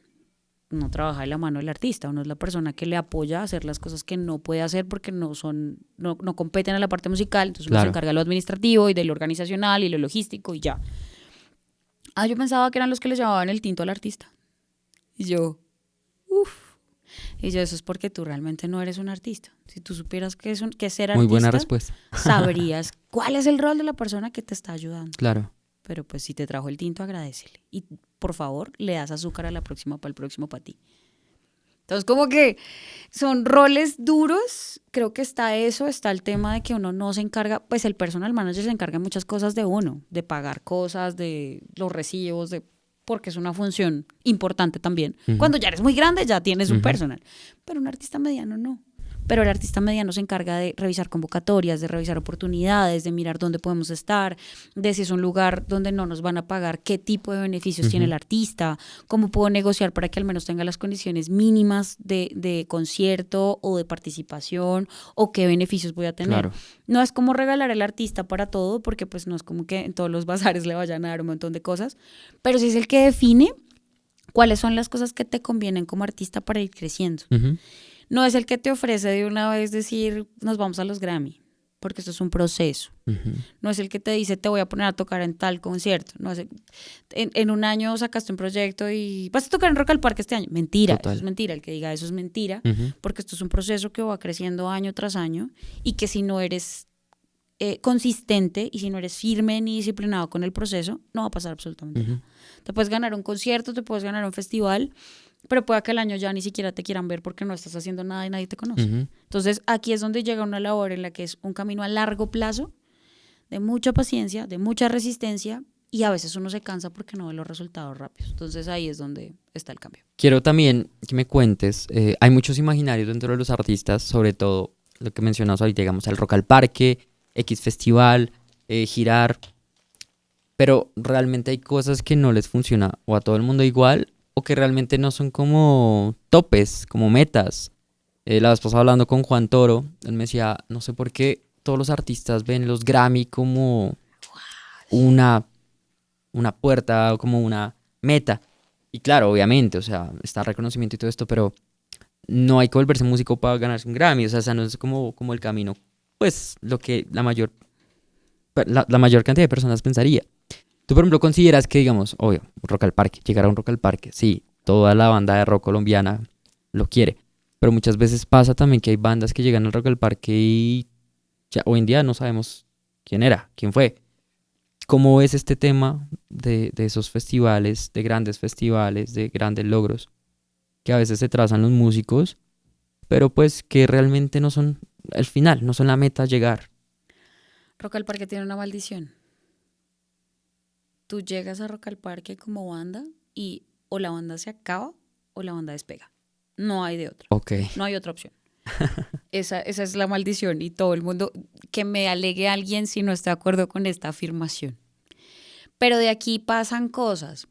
no trabaja de la mano del artista, uno es la persona que le apoya a hacer las cosas que no puede hacer porque no competen a la parte musical, entonces uno se encarga de lo administrativo y de lo organizacional y lo logístico y ya. Yo pensaba que eran los que le llevaban el tinto al artista. Y yo, eso es porque tú realmente no eres un artista. Si tú supieras que ser artista, muy buena respuesta. Sabrías cuál es el rol de la persona que te está ayudando. Claro. Pero pues si te trajo el tinto, agradécele. Y por favor, le das azúcar a la próxima para el próximo para ti. Entonces, como que son roles duros. Creo que está el tema de que uno no se encarga, pues el personal manager se encarga de muchas cosas de uno, de pagar cosas, de los recibos, porque es una función importante también. Cuando ya eres muy grande, ya tienes un personal. Pero un artista mediano no. Pero el artista mediano se encarga de revisar convocatorias, de revisar oportunidades, de mirar dónde podemos estar, de si es un lugar donde no nos van a pagar, qué tipo de beneficios tiene el artista, cómo puedo negociar para que al menos tenga las condiciones mínimas de concierto o de participación o qué beneficios voy a tener. Claro. No es como regalar al artista para todo, porque pues no es como que en todos los bazares le vayan a dar un montón de cosas, pero sí es el que define cuáles son las cosas que te convienen como artista para ir creciendo. No es el que te ofrece de una vez decir, nos vamos a los Grammy, porque esto es un proceso. No es el que te dice, te voy a poner a tocar en tal concierto. No es en un año sacaste un proyecto y vas a tocar en Rock al Parque este año. Mentira, eso es mentira. El que diga eso es mentira, porque esto es un proceso que va creciendo año tras año y que si no eres consistente y si no eres firme ni disciplinado con el proceso, no va a pasar absolutamente nada. Te puedes ganar un concierto, te puedes ganar un festival, pero puede que el año ya ni siquiera te quieran ver porque no estás haciendo nada y nadie te conoce. Entonces aquí es donde llega una labor en la que es un camino a largo plazo, de mucha paciencia, de mucha resistencia, y a veces uno se cansa porque no ve los resultados rápidos. Entonces ahí es donde está el cambio. Quiero también que me cuentes, hay muchos imaginarios dentro de los artistas, sobre todo lo que mencionamos ahorita, digamos, el Rock al Parque, X Festival, girar, pero realmente hay cosas que no les funciona o a todo el mundo igual o que realmente no son como topes, como metas. La vez pasada hablando con Juan Toro, él me decía, no sé por qué todos los artistas ven los Grammy como una puerta o como una meta. Y claro, obviamente, o sea, está reconocimiento y todo esto, pero no hay que volverse músico para ganarse un Grammy. O sea, no es como el camino, pues lo que la mayor la mayor cantidad de personas pensaría. Tú, por ejemplo, consideras que, digamos, obvio, Rock al Parque, llegar a un Rock al Parque, sí, toda la banda de rock colombiana lo quiere, pero muchas veces pasa también que hay bandas que llegan al Rock al Parque y ya hoy en día no sabemos quién fue. ¿Cómo es este tema de esos festivales, de grandes logros, que a veces se trazan los músicos, pero pues que realmente no son el final, no son la meta llegar? Rock al Parque tiene una maldición. Tú llegas a Rock al Parque como banda y o la banda se acaba o la banda despega. No hay de otra. Ok. No hay otra opción. Esa es la maldición y todo el mundo, que me alegue a alguien si no está de acuerdo con esta afirmación. Pero de aquí pasan cosas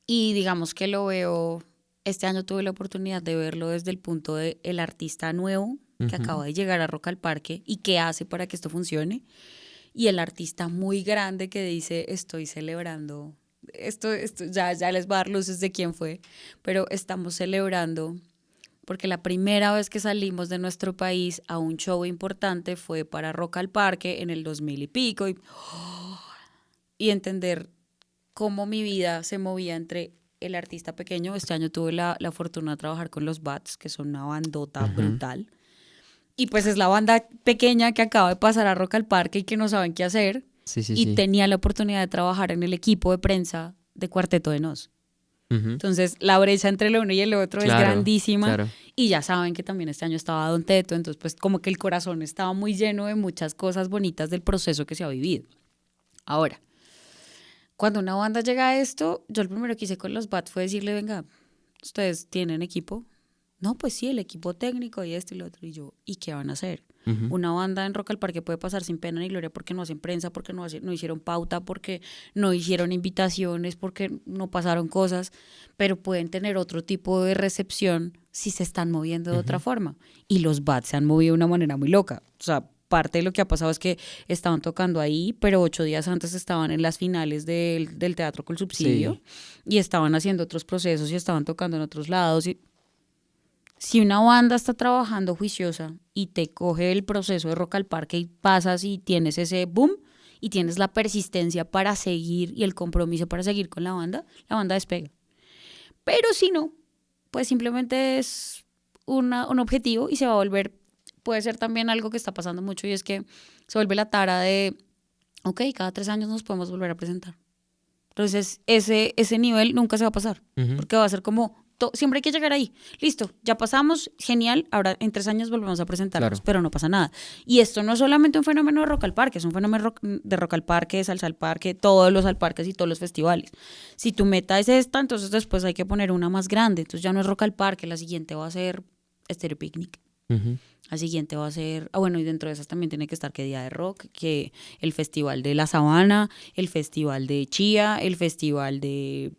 y digamos que lo veo, este año tuve la oportunidad de verlo desde el punto de el artista nuevo que acaba de llegar a Rock al Parque y qué hace para que esto funcione, y el artista muy grande que dice estoy celebrando, esto ya les va a dar luces de quién fue, pero estamos celebrando porque la primera vez que salimos de nuestro país a un show importante fue para Rock al Parque en el 2000 y pico, y entender cómo mi vida se movía entre el artista pequeño. Este año tuve la fortuna de trabajar con los Bats, que son una bandota brutal. Y pues es la banda pequeña que acaba de pasar a Rock al Parque y que no saben qué hacer. Sí. Tenía la oportunidad de trabajar en el equipo de prensa de Cuarteto de Nos. Entonces, la brecha entre el uno y el otro es grandísima. Claro. Y ya saben que también este año estaba Don Teto. Entonces, pues como que el corazón estaba muy lleno de muchas cosas bonitas del proceso que se ha vivido. Ahora, cuando una banda llega a esto, yo lo primero que hice con los Bats fue decirle, venga, ¿ustedes tienen equipo? No, pues sí, el equipo técnico y esto y lo otro. Y yo, ¿y qué van a hacer? Una banda en Rock al Parque puede pasar sin pena ni gloria porque no hacen prensa, porque no hicieron pauta, porque no hicieron invitaciones, porque no pasaron cosas, pero pueden tener otro tipo de recepción si se están moviendo de otra forma. Y los Bats se han movido de una manera muy loca. O sea, parte de lo que ha pasado es que estaban tocando ahí, pero 8 días antes estaban en las finales del Teatro con Subsidio, y estaban haciendo otros procesos y estaban tocando en otros lados. Y si una banda está trabajando juiciosa y te coge el proceso de Rock al Parque y pasas y tienes ese boom y tienes la persistencia para seguir y el compromiso para seguir con la banda despega. Pero si no, pues simplemente es un objetivo y se va a volver, puede ser también algo que está pasando mucho, y es que se vuelve la tara de, ok, cada 3 años nos podemos volver a presentar. Entonces ese nivel nunca se va a pasar, porque va a ser como, siempre hay que llegar ahí. Listo, ya pasamos, genial, ahora en 3 años volvemos a presentarnos, pero no pasa nada. Y esto no es solamente un fenómeno de Rock al Parque, es un fenómeno de Rock al Parque, de Salsa al Parque, todos los al parques y todos los festivales. Si tu meta es esta, entonces después hay que poner una más grande. Entonces ya no es Rock al Parque, la siguiente va a ser Estéreo Picnic. La siguiente va a ser, bueno, y dentro de esas también tiene que estar que Día de Rock, que el Festival de la Sabana, el Festival de Chía, el Festival de...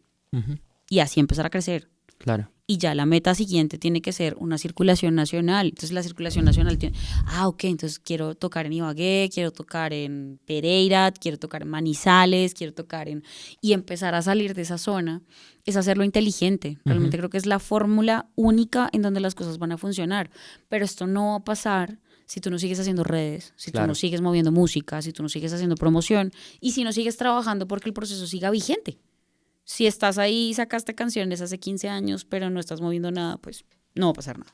Y así empezar a crecer. Claro. Y ya la meta siguiente tiene que ser una circulación nacional. Entonces la circulación nacional tiene, ok, entonces quiero tocar en Ibagué, quiero tocar en Pereira, quiero tocar en Manizales, quiero tocar en... Y empezar a salir de esa zona es hacerlo inteligente. Realmente creo que es la fórmula única en donde las cosas van a funcionar. Pero esto no va a pasar si tú no sigues haciendo redes, si tú no sigues moviendo música, si tú no sigues haciendo promoción y si no sigues trabajando porque el proceso siga vigente. Si estás ahí y sacaste canciones hace 15 años, pero no estás moviendo nada, pues no va a pasar nada.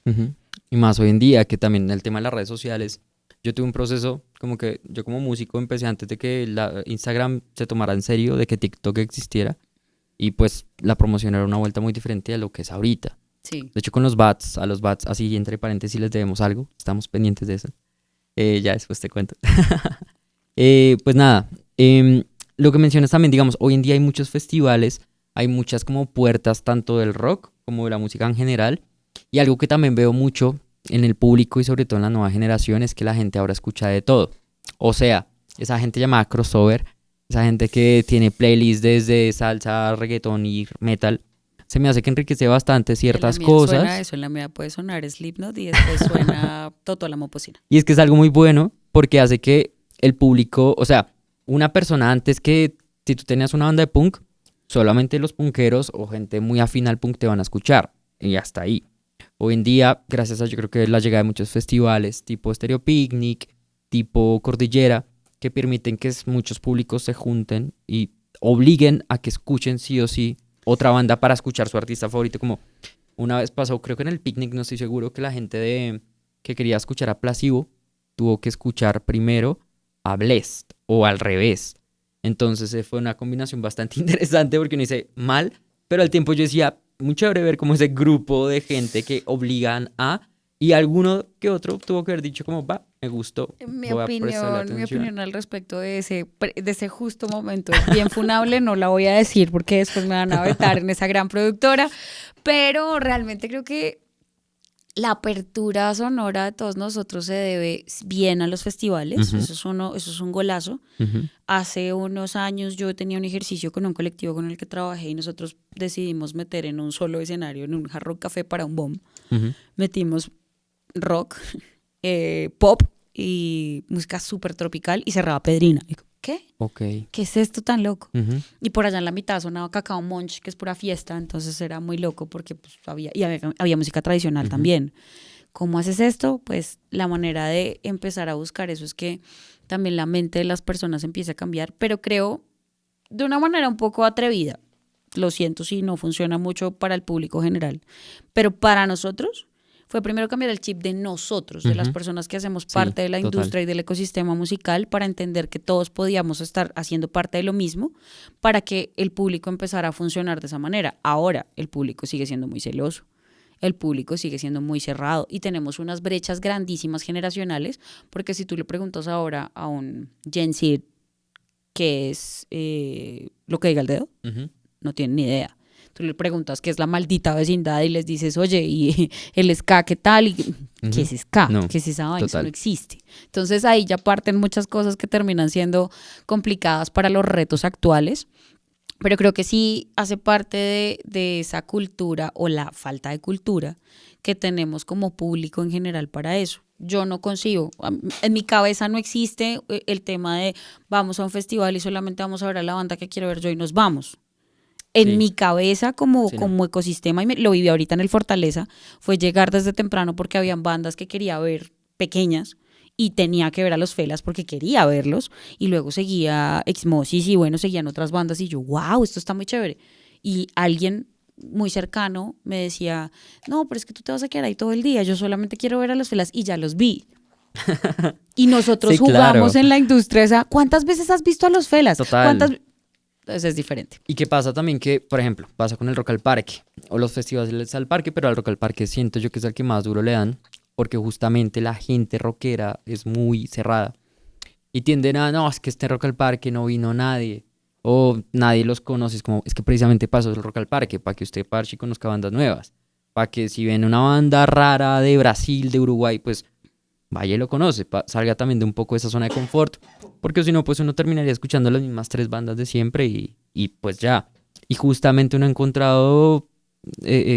Y más hoy en día, que también el tema de las redes sociales, yo tuve un proceso como que yo como músico empecé antes de que Instagram se tomara en serio, de que TikTok existiera, y pues la promoción era una vuelta muy diferente a lo que es ahorita. Sí. De hecho, con los Bats, a los Bats, así entre paréntesis les debemos algo, estamos pendientes de eso. Ya después te cuento. Pues nada, lo que mencionas también, digamos, hoy en día hay muchos festivales, hay muchas como puertas tanto del rock como de la música en general, y algo que también veo mucho en el público y sobre todo en la nueva generación es que la gente ahora escucha de todo. O sea, esa gente llamada crossover, esa gente que tiene playlists desde salsa, reggaetón y metal, se me hace que enriquece bastante ciertas cosas. Suena eso, en la mía puede sonar Slipknot y después suena Toto la Momposina. Y es que es algo muy bueno porque hace que el público, o sea, una persona antes que si tú tenías una banda de punk, solamente los punkeros o gente muy afín al punk te van a escuchar y hasta ahí. Hoy en día, gracias a yo creo que la llegada de muchos festivales tipo Estéreo Picnic, tipo Cordillera, que permiten que muchos públicos se junten y obliguen a que escuchen sí o sí otra banda para escuchar su artista favorito. Como una vez pasó, creo que en el picnic, no estoy seguro, que la gente que quería escuchar a Placebo tuvo que escuchar primero a Blessd o al revés. Entonces fue una combinación bastante interesante porque uno dice mal, pero al tiempo yo decía, muy chévere ver como ese grupo de gente que obligan a, y alguno que otro tuvo que haber dicho como, va, me gustó, voy a prestarle Mi atención. opinión al respecto de ese justo momento es bien funable, no la voy a decir porque después me van a vetar en esa gran productora, pero realmente creo que la apertura sonora de todos nosotros se debe bien a los festivales, Ujú. eso es un golazo. Ujú, Hace unos años yo tenía un ejercicio con un colectivo con el que trabajé y nosotros decidimos meter en un solo escenario, en un Hard Rock Café para un bomb, ujú. metimos rock, pop y música súper tropical y cerraba Pedrina. Y, ¿qué? Ok. ¿Qué es esto tan loco? Ujú, Y por allá en la mitad sonaba Cacao Munch, que es pura fiesta, entonces era muy loco porque pues, había música tradicional ujú. también. ¿Cómo haces esto? Pues la manera de empezar a buscar eso es que también la mente de las personas empieza a cambiar, pero creo de una manera un poco atrevida. Lo siento si no funciona mucho para el público general, pero para nosotros fue primero cambiar el chip de nosotros, de las Ujú. personas que hacemos Sí, parte de la total. industria y del ecosistema musical, para entender que todos podíamos estar haciendo parte de lo mismo, para que el público empezara a funcionar de esa manera. Ahora el público sigue siendo muy celoso, el público sigue siendo muy cerrado y tenemos unas brechas grandísimas generacionales, porque si tú le preguntas ahora a un Gen Z qué es lo que diga el dedo, Ujú, no tienen ni idea. Tú le preguntas qué es la maldita vecindad y les dices, oye, ¿y el ska qué tal? ¿Y qué ujú. es ska? No, ¿Qué es esa vaina? Eso no total. existe. Entonces ahí ya parten muchas cosas que terminan siendo complicadas para los retos actuales. Pero creo que sí hace parte de esa cultura o la falta de cultura que tenemos como público en general para eso. Yo no concibo, en mi cabeza no existe el tema de vamos a un festival y solamente vamos a ver a la banda que quiero ver yo y nos vamos. En Sí, mi cabeza como, sí, no. como ecosistema, y lo viví ahorita en el Fortaleza, fue llegar desde temprano porque habían bandas que quería ver pequeñas y tenía que ver a los Felas porque quería verlos y luego seguía Exmosis y bueno, seguían otras bandas y yo, wow, esto está muy chévere. Y alguien muy cercano me decía, no, pero es que tú te vas a quedar ahí todo el día, yo solamente quiero ver a los Felas y ya los vi. Y nosotros Sí, jugamos claro. en la industria esa, ¿cuántas veces has visto a los Felas? Total. ¿Cuántas? Entonces es diferente. Y qué pasa también que, por ejemplo, pasa con el Rock al Parque o los festivales al parque, pero al Rock al Parque siento yo que es el que más duro le dan, porque justamente la gente rockera es muy cerrada y tienden a, no, es que este Rock al Parque no vino nadie o nadie los conoce, es como, es que precisamente pasó el Rock al Parque, para que usted parche y conozca bandas nuevas, para que si ven una banda rara de Brasil, de Uruguay, pues vaya y lo conoce, salga también de un poco de esa zona de confort, porque si no, pues uno terminaría escuchando las mismas tres bandas de siempre y pues ya. Y justamente uno ha encontrado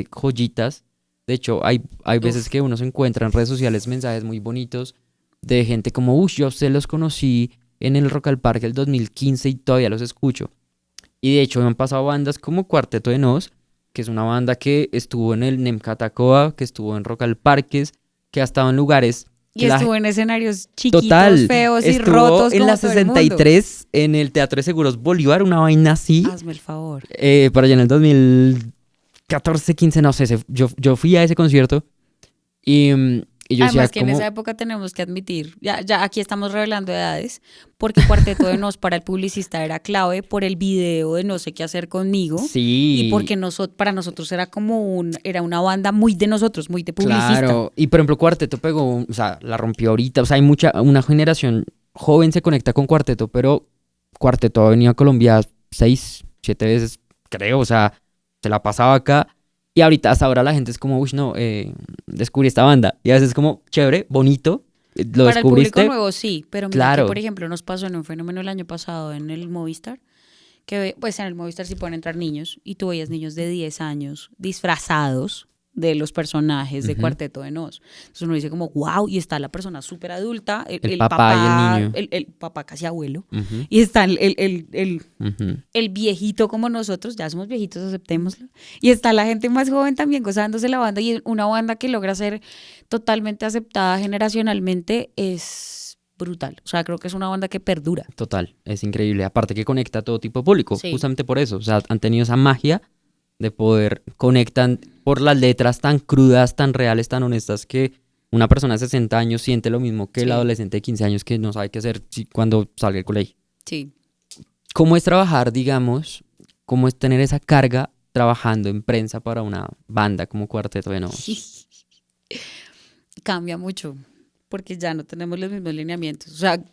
joyitas. De hecho, hay veces Uf. que uno se encuentra en redes sociales mensajes muy bonitos de gente como, uff, yo a usted los conocí en el Rock al Parque del 2015 y todavía los escucho. Y de hecho me han pasado bandas como Cuarteto de Nos, que es una banda que estuvo en el Nemcatacoa, que estuvo en Rock al Parques, que ha estado en lugares Y que la estuvo en escenarios chiquitos, total, feos y estuvo rotos en como la todo el mundo. 63 en el Teatro de Seguros Bolívar, una vaina así, Hazme el favor. por allá en el 2014, 15, no sé, yo fui a ese concierto y yo decía Además que en esa como, época tenemos que admitir, ya aquí estamos revelando edades, porque Cuarteto de Nos para el publicista era clave por el video de No sé qué hacer conmigo y sí, porque para nosotros era era una banda muy de nosotros, muy de publicista. claro, y por ejemplo Cuarteto pegó, o sea, la rompió ahorita, o sea, una generación joven se conecta con Cuarteto, pero Cuarteto ha venido a Colombia 6, 7 veces, creo, o sea, se la pasaba acá. Y ahorita, hasta ahora la gente es como, uy, no, descubrí esta banda. Y a veces es como, chévere, bonito, lo Para el público descubriste, nuevo sí, pero mira que por claro. ejemplo nos pasó en un fenómeno el año pasado en el Movistar, que pues en el Movistar sí pueden entrar niños y tú veías niños de 10 años disfrazados de los personajes de Ujú. Cuarteto de Nos. Entonces uno dice como, wow, y está la persona súper adulta, El papá y el niño. el papá casi abuelo, Ujú, y está ujú. el viejito como nosotros, ya somos viejitos, aceptémoslo, y está la gente más joven también gozándose la banda, y una banda que logra ser totalmente aceptada generacionalmente es brutal. O sea, creo que es una banda que perdura. Total, es increíble. Aparte que conecta a todo tipo de público, Sí. justamente por eso. O sea, han tenido esa magia de poder conectan por las letras tan crudas, tan reales, tan honestas que una persona de 60 años siente lo mismo que el Sí. adolescente de 15 años que no sabe qué hacer cuando salga del colegio. Sí. ¿Cómo es trabajar, digamos, cómo es tener esa carga trabajando en prensa para una banda como Cuarteto de Nos? Cambia mucho porque ya no tenemos los mismos lineamientos. O sea,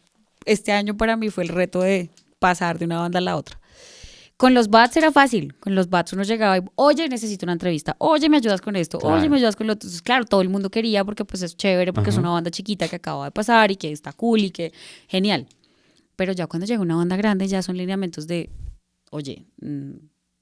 este año para mí fue el reto de pasar de una banda a la otra. Con los bats era fácil. Con los bats uno llegaba y, oye, necesito una entrevista. Oye, ¿me ayudas con esto? Claro. Oye, ¿me ayudas con lo otro? Entonces, claro, todo el mundo quería porque pues es chévere, porque es Ajá. una banda chiquita que acaba de pasar y que está cool y que genial. Pero ya cuando llega una banda grande ya son lineamientos de, oye,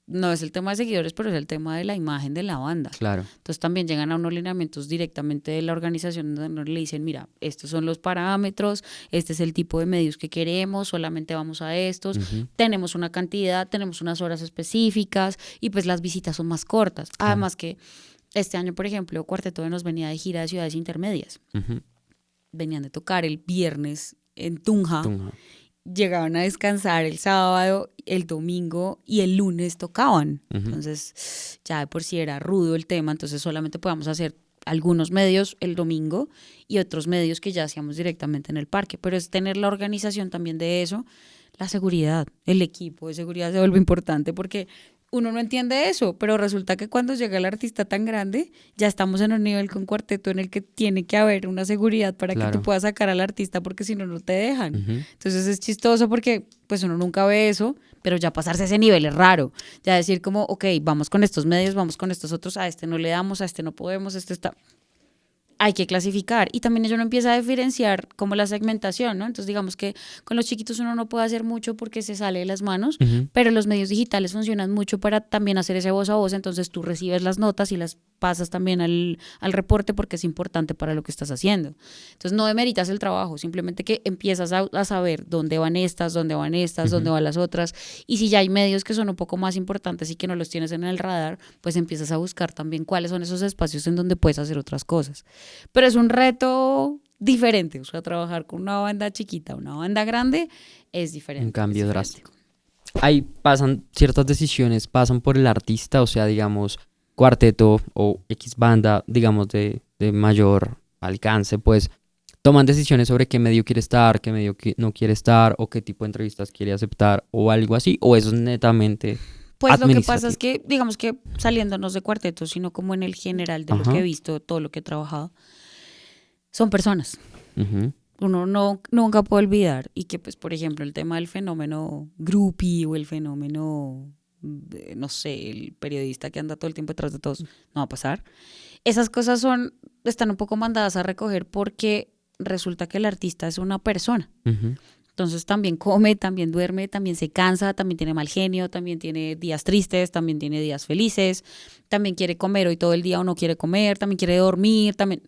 no es el tema de seguidores, pero es el tema de la imagen de la banda. Claro. Entonces también llegan a unos lineamientos directamente de la organización donde le dicen, mira, estos son los parámetros, este es el tipo de medios que queremos, solamente vamos a estos, tenemos una cantidad, tenemos unas horas específicas y pues las visitas son más cortas. Además que este año, por ejemplo, Cuarteto de Nos venía de gira de ciudades intermedias. Venían de tocar el viernes en Tunja. Llegaban a descansar el sábado, el domingo y el lunes tocaban. Entonces, ya de por sí era rudo el tema, entonces solamente podíamos hacer algunos medios el domingo y otros medios que ya hacíamos directamente en el parque. Pero es tener la organización también de eso, la seguridad, el equipo de seguridad se vuelve importante porque uno no entiende eso, pero resulta que cuando llega el artista tan grande, ya estamos en un nivel con Cuarteto en el que tiene que haber una seguridad para que tú puedas sacar al artista porque si no, no te dejan. Entonces es chistoso porque pues uno nunca ve eso, pero ya pasarse a ese nivel es raro. Ya decir como, ok, vamos con estos medios, vamos con estos otros, a este no le damos, a este no podemos, este está... Hay que clasificar y también ello no empieza a diferenciar como la segmentación, ¿no? Entonces digamos que con los chiquitos uno no puede hacer mucho porque se sale de las manos, pero los medios digitales funcionan mucho para también hacer ese voz a voz, entonces tú recibes las notas y las pasas también al reporte porque es importante para lo que estás haciendo. Entonces no demeritas el trabajo, simplemente que empiezas a saber dónde van estas, dónde van las otras, y si ya hay medios que son un poco más importantes y que no los tienes en el radar, pues empiezas a buscar también cuáles son esos espacios en donde puedes hacer otras cosas. Pero es un reto diferente, o sea, trabajar con una banda chiquita, una banda grande, es diferente. Un cambio drástico. Ahí pasan ciertas decisiones, pasan por el artista, o sea, digamos, Cuarteto o X banda, digamos, de mayor alcance, pues toman decisiones sobre qué medio quiere estar, qué medio no quiere estar, o qué tipo de entrevistas quiere aceptar, o algo así, o eso es netamente pues lo que pasa es que, digamos que saliéndonos de Cuarteto, sino como en el general de lo que he visto, todo lo que he trabajado, son personas. Uno nunca puede olvidar y que, pues, por ejemplo, el tema del fenómeno groupie o el fenómeno, no sé, el periodista que anda todo el tiempo detrás de todos, no va a pasar. Esas cosas están un poco mandadas a recoger porque resulta que el artista es una persona. Entonces también come, también duerme, también se cansa, también tiene mal genio, también tiene días tristes, también tiene días felices, también quiere comer hoy todo el día o no quiere comer, también quiere dormir, también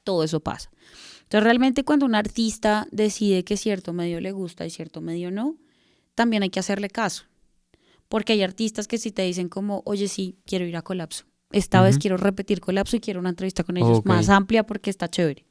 todo eso pasa. Entonces realmente cuando un artista decide que cierto medio le gusta y cierto medio no, también hay que hacerle caso. Porque hay artistas que sí te dicen como, oye, sí, quiero ir a Colapso. Esta vez quiero repetir Colapso y quiero una entrevista con ellos más amplia porque está chévere.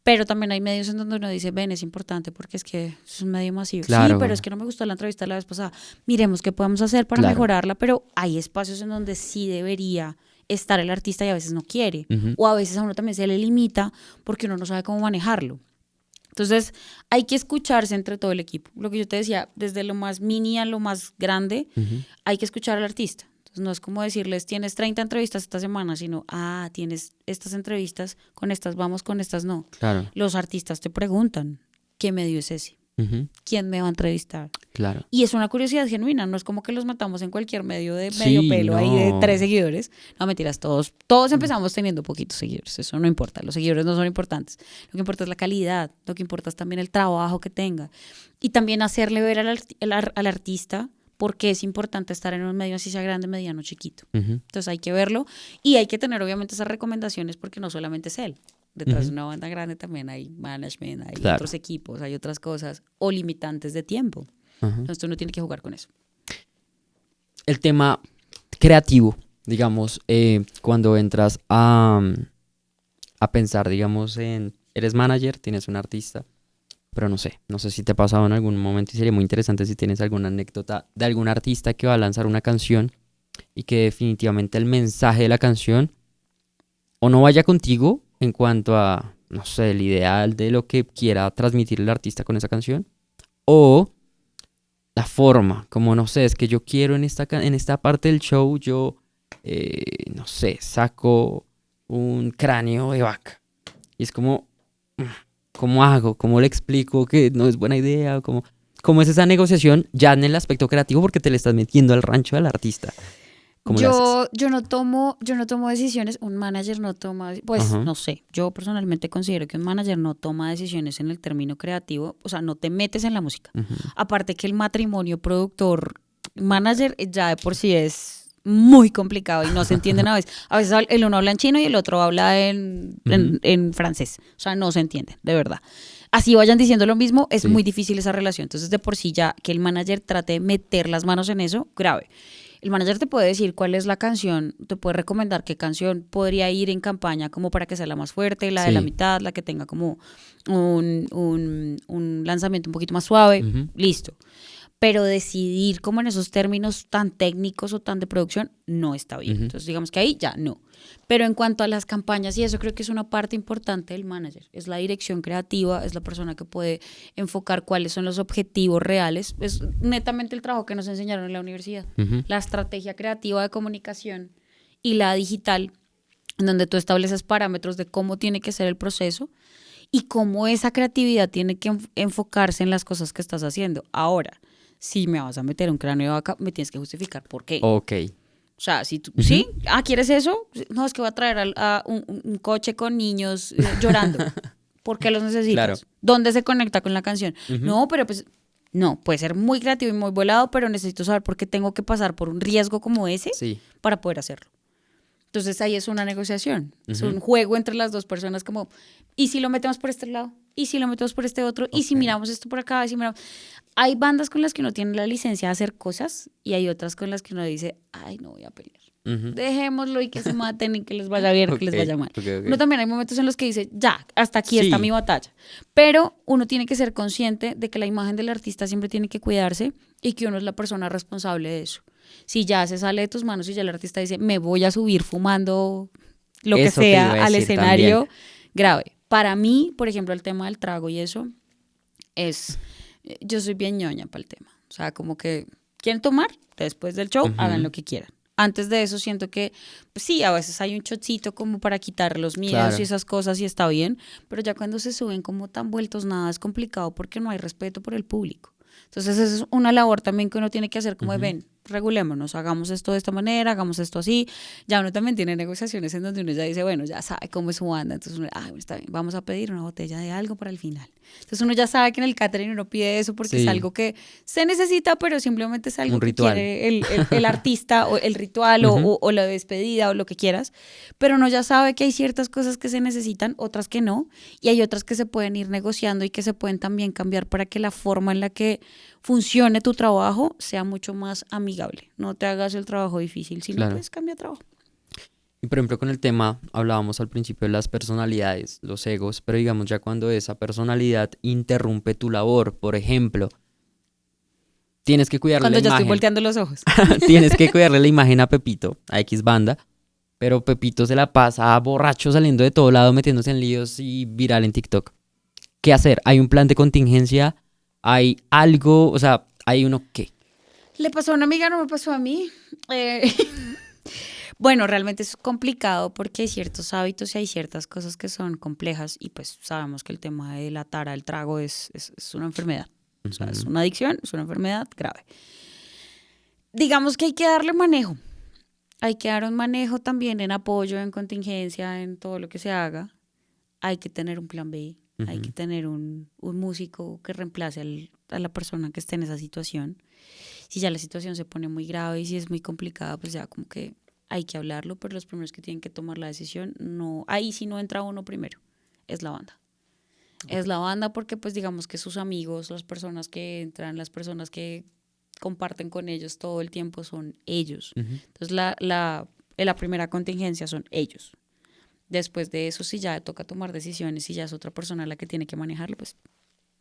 Pero también hay medios en donde uno dice, ven, es importante porque es que es un medio masivo. Claro. Sí, pero es que no me gustó la entrevista la vez pasada. Miremos qué podemos hacer para mejorarla, pero hay espacios en donde sí debería estar el artista y a veces no quiere. O a veces a uno también se le limita porque uno no sabe cómo manejarlo. Entonces hay que escucharse entre todo el equipo. Lo que yo te decía, desde lo más mini a lo más grande, hay que escuchar al artista. Entonces no es como decirles, tienes 30 entrevistas esta semana, sino, tienes estas entrevistas, con estas vamos, con estas no. Claro. Los artistas te preguntan, ¿qué medio es ese? ¿Quién me va a entrevistar? Claro. Y es una curiosidad genuina, no es como que los matamos en cualquier medio de medio pelo, ahí de 3 seguidores. No, mentiras, todos empezamos teniendo poquitos seguidores, eso no importa, los seguidores no son importantes. Lo que importa es la calidad, lo que importa es también el trabajo que tenga. Y también hacerle ver al artista por qué es importante estar en un medio así sea grande, mediano, chiquito. Entonces hay que verlo y hay que tener obviamente esas recomendaciones porque no solamente es él. Detrás de una banda grande también hay management, hay otros equipos, hay otras cosas o limitantes de tiempo. Entonces uno tiene que jugar con eso. El tema creativo, digamos, cuando entras a pensar, digamos, eres manager, tienes un artista, pero no sé si te ha pasado en algún momento y sería muy interesante si tienes alguna anécdota de algún artista que va a lanzar una canción y que definitivamente el mensaje de la canción o no vaya contigo en cuanto a, no sé, el ideal de lo que quiera transmitir el artista con esa canción, o la forma, como no sé, es que yo quiero en esta parte del show, yo, no sé, saco un cráneo de vaca. Y es como, ¿cómo hago? ¿Cómo le explico que no es buena idea? ¿Cómo es esa negociación ya en el aspecto creativo porque te le estás metiendo al rancho del artista? ¿Cómo le haces? Yo no tomo decisiones, un manager no toma, pues Ajá. no sé, yo personalmente considero que un manager no toma decisiones en el término creativo, o sea, no te metes en la música. Ujú. Aparte que el matrimonio productor-manager ya de por sí es muy complicado y no se entienden a veces. A veces el uno habla en chino y el otro habla Ujú. en francés, o sea, no se entienden, de verdad. Así vayan diciendo lo mismo, es Sí. muy difícil esa relación. Entonces, de por sí ya que el manager trate de meter las manos en eso, grave. El manager te puede decir cuál es la canción, te puede recomendar qué canción podría ir en campaña como para que sea la más fuerte, la de la Sí. mitad, la que tenga como un lanzamiento un poquito más suave, Ujú. listo. Pero decidir como en esos términos tan técnicos o tan de producción no está bien. Ujú. Entonces digamos que ahí ya no. Pero en cuanto a las campañas y eso creo que es una parte importante del manager. Es la dirección creativa, es la persona que puede enfocar cuáles son los objetivos reales. Es netamente el trabajo que nos enseñaron en la universidad. Ujú. La estrategia creativa de comunicación y la digital, en donde tú estableces parámetros de cómo tiene que ser el proceso y cómo esa creatividad tiene que enfocarse en las cosas que estás haciendo. Ahora, si me vas a meter un cráneo de vaca, me tienes que justificar por qué. Ok. O sea, si tú, Ujú. ¿sí? ¿Quieres eso? No, es que voy a traer a un coche con niños llorando. ¿Por qué los Claro. necesitas? ¿Dónde se conecta con la canción? Ujú. No, pero pues, no, puede ser muy creativo y muy volado, pero necesito saber por qué tengo que pasar por un riesgo como ese Sí. para poder hacerlo. Entonces ahí es una negociación, es Ujú. un juego entre las dos personas como, ¿y si lo metemos por este lado? ¿Y si lo metemos por este otro? ¿Y si Ok. miramos esto por acá? ¿Y si miramos? Hay bandas con las que uno tiene la licencia de hacer cosas y hay otras con las que uno dice, ay, no voy a pelear. Ujú. Dejémoslo y que se maten y que les vaya bien o que Ok, les vaya mal. ok, Uno ok. también hay momentos en los que dice, ya, hasta aquí está mi Sí. batalla. Pero uno tiene que ser consciente de que la imagen del artista siempre tiene que cuidarse y que uno es la persona responsable de eso. Si ya se sale de tus manos y ya el artista dice, me voy a subir fumando lo que Eso te sea iba a al decir también. escenario, grave. Para mí, por ejemplo, el tema del trago y eso es, yo soy bien ñoña para el tema. O sea, como que quieren tomar, después del show, hagan Ujú. lo que quieran. Antes de eso siento que, pues sí, a veces hay un chocito como para quitar los miedos y Claro. esas cosas y está bien, pero ya cuando se suben como tan vueltos nada es complicado porque no hay respeto por el público. Entonces esa es una labor también que uno tiene que hacer como de, Ujú. ven, regulémonos, hagamos esto de esta manera, hagamos esto así. Ya uno también tiene negociaciones en donde uno ya dice, bueno, ya sabe cómo es su banda, entonces uno, bueno, está bien, vamos a pedir una botella de algo para el final. Entonces uno ya sabe que en el catering uno pide eso porque es Sí. algo que se necesita, pero simplemente es algo Un que ritual. quiere el artista o el ritual Ujú. o la despedida o lo que quieras. Pero uno ya sabe que hay ciertas cosas que se necesitan, otras que no, y hay otras que se pueden ir negociando y que se pueden también cambiar para que la forma en la que funcione tu trabajo sea mucho más amigable. No te hagas el trabajo difícil, sino Claro. pues cambia trabajo. Y por ejemplo, con el tema, hablábamos al principio de las personalidades, los egos, pero digamos ya cuando esa personalidad interrumpe tu labor, por ejemplo, tienes que cuidarle la Cuando ya estoy imagen, volteando los ojos. tienes que cuidarle la imagen a Pepito, a X banda, pero Pepito se la pasa borracho saliendo de todo lado, metiéndose en líos y viral en TikTok. ¿Qué hacer? ¿Hay un plan de contingencia? ¿Hay algo? O sea, ¿hay uno qué? Le pasó a una amiga, no me pasó a mí. Eh, bueno, realmente es complicado porque hay ciertos hábitos y hay ciertas cosas que son complejas y pues sabemos que el tema de la tara, el trago es una enfermedad. O sea, es Ujú. una adicción, es una enfermedad grave. Digamos que hay que darle manejo. Hay que dar un manejo también en apoyo, en contingencia, en todo lo que se haga. Hay que tener un plan B. Hay que Ujú. tener un músico que reemplace a la persona que esté en esa situación. Si ya la situación se pone muy grave y si es muy complicada, pues ya como que hay que hablarlo, pero los primeros que tienen que tomar la decisión, no, ahí sí no entra uno primero, es la banda. Ok. Es la banda porque pues digamos que sus amigos, las personas que entran, las personas que comparten con ellos todo el tiempo son ellos. Ujú. Entonces la primera contingencia son ellos. Después de eso, si ya toca tomar decisiones y ya es otra persona la que tiene que manejarlo, pues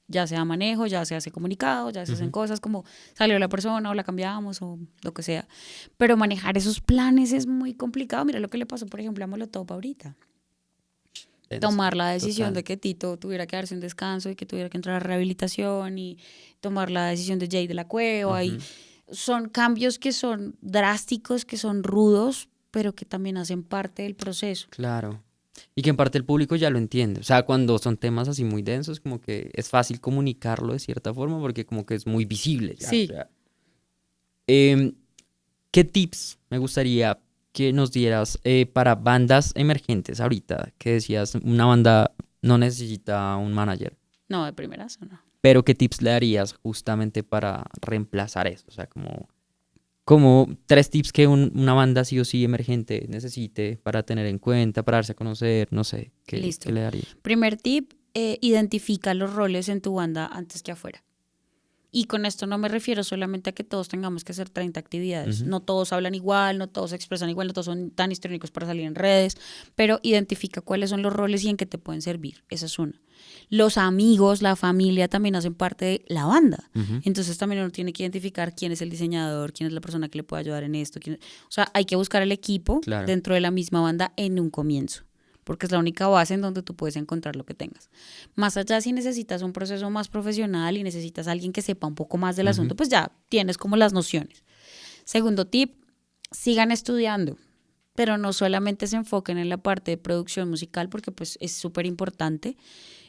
Ya sea manejo, ya se hace comunicado, ya se hacen cosas como salió la persona o la cambiamos o lo que sea. Pero manejar esos planes es muy complicado. Mira lo que le pasó, por ejemplo, a Molotov ahorita. Tomar la decisión Total. de que Tito tuviera que darse un descanso y que tuviera que entrar a rehabilitación y tomar la decisión de Jay de la Cueva. Y son cambios que son drásticos, que son rudos, pero que también hacen parte del proceso. Claro. Y que en parte el público ya lo entiende. O sea, cuando son temas así muy densos, como que es fácil comunicarlo de cierta forma porque como que es muy visible ya. Sí. O sea, em, ¿qué tips me gustaría que nos dieras para bandas emergentes ahorita? Que decías, una banda no necesita un manager, No, de primeras o no. pero ¿qué tips le darías justamente para reemplazar eso? O sea, como 3 tips que una banda sí o sí emergente necesite para tener en cuenta, para darse a conocer, no sé, Listo. ¿qué le daría? Primer tip, identifica los roles en tu banda antes que afuera. Y con esto no me refiero solamente a que todos tengamos que hacer 30 actividades. No todos hablan igual, no todos se expresan igual, no todos son tan histriónicos para salir en redes, pero identifica cuáles son los roles y en qué te pueden servir. Esa es una. Los amigos, la familia también hacen parte de la banda. Entonces también uno tiene que identificar quién es el diseñador, quién es la persona que le puede ayudar en esto. O sea, hay que buscar el equipo dentro de la misma banda en un comienzo, porque es la única base en donde tú puedes encontrar lo que tengas. Más allá, si necesitas un proceso más profesional y necesitas a alguien que sepa un poco más del asunto, pues ya tienes como las nociones. Segundo tip, sigan estudiando, pero no solamente se enfoquen en la parte de producción musical, porque pues es súper importante.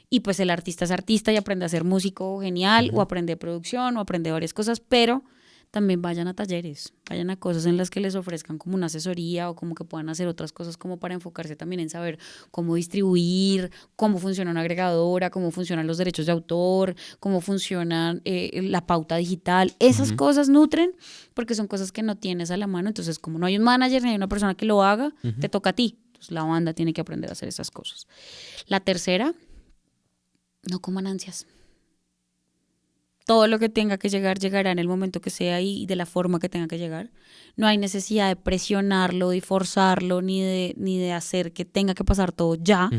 Y pues el artista es artista y aprende a ser músico genial, o aprende producción, o aprende varias cosas, pero también vayan a talleres, vayan a cosas en las que les ofrezcan como una asesoría o como que puedan hacer otras cosas como para enfocarse también en saber cómo distribuir, cómo funciona una agregadora, cómo funcionan los derechos de autor, cómo funciona la pauta digital. Esas cosas nutren porque son cosas que no tienes a la mano. Entonces, como no hay un manager ni hay una persona que lo haga, te toca a ti. Entonces, la banda tiene que aprender a hacer esas cosas. La tercera, no coman ansias. Todo lo que tenga que llegar, llegará en el momento que sea y de la forma que tenga que llegar. No hay necesidad de presionarlo, de forzarlo, ni de hacer que tenga que pasar todo ya,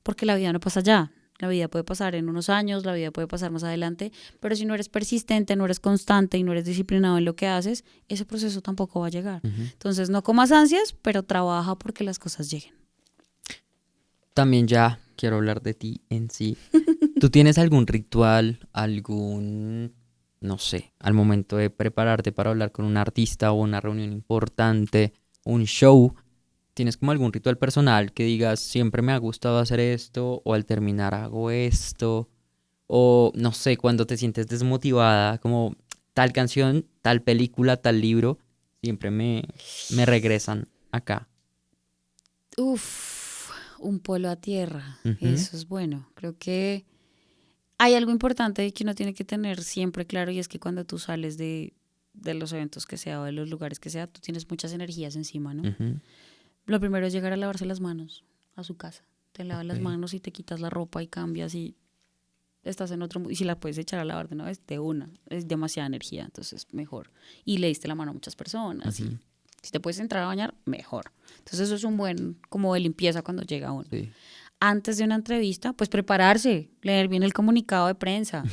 porque la vida no pasa ya. La vida puede pasar en unos años, la vida puede pasar más adelante, pero si no eres persistente, no eres constante y no eres disciplinado en lo que haces, ese proceso tampoco va a llegar. Entonces, no comas ansias, pero trabaja porque las cosas lleguen. También ya quiero hablar de ti en sí. ¿Tú tienes algún ritual, no sé, al momento de prepararte para hablar con un artista o una reunión importante, un show? ¿Tienes como algún ritual personal que digas, siempre me ha gustado hacer esto, o al terminar hago esto? O no sé, cuando te sientes desmotivada, como tal canción, tal película, tal libro, siempre me regresan acá. Un polo a tierra, eso es bueno. Creo que hay algo importante que uno tiene que tener siempre claro, y es que cuando tú sales de los eventos que sea o de los lugares que sea, tú tienes muchas energías encima, ¿no? Lo primero es llegar a lavarse las manos a su casa. Te lavas las manos y te quitas la ropa y cambias y estás en otro mundo. Y si la puedes echar a lavar de una vez, de una. Es demasiada energía, entonces mejor. Y le diste la mano a muchas personas. Y si te puedes entrar a bañar, mejor. Entonces eso es un buen como de limpieza cuando llega uno. Sí. Antes de una entrevista, pues prepararse, leer bien el comunicado de prensa.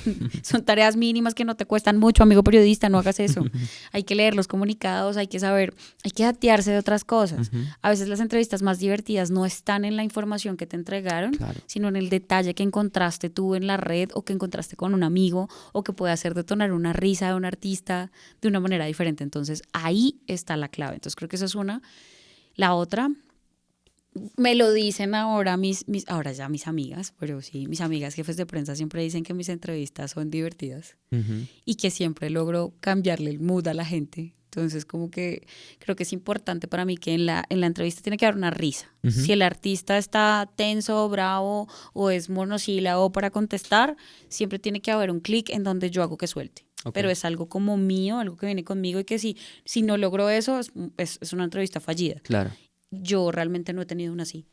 Son tareas mínimas que no te cuestan mucho, amigo periodista, no hagas eso. Hay que leer los comunicados, hay que saber, hay que datearse de otras cosas. A veces las entrevistas más divertidas no están en la información que te entregaron, sino en el detalle que encontraste tú en la red o que encontraste con un amigo o que puede hacer detonar una risa de un artista de una manera diferente. Entonces, ahí está la clave. Entonces, creo que esa es una. La otra, me lo dicen ahora ahora ya mis amigas, pero sí, mis amigas jefes de prensa siempre dicen que mis entrevistas son divertidas y que siempre logro cambiarle el mood a la gente. Entonces, como que creo que es importante para mí que en la entrevista tiene que haber una risa. Si el artista está tenso, bravo o es monosílabo para contestar, siempre tiene que haber un clic en donde yo hago que suelte. Pero es algo como mío, algo que viene conmigo y que si no logro eso, es una entrevista fallida. Claro. Yo realmente no he tenido una así.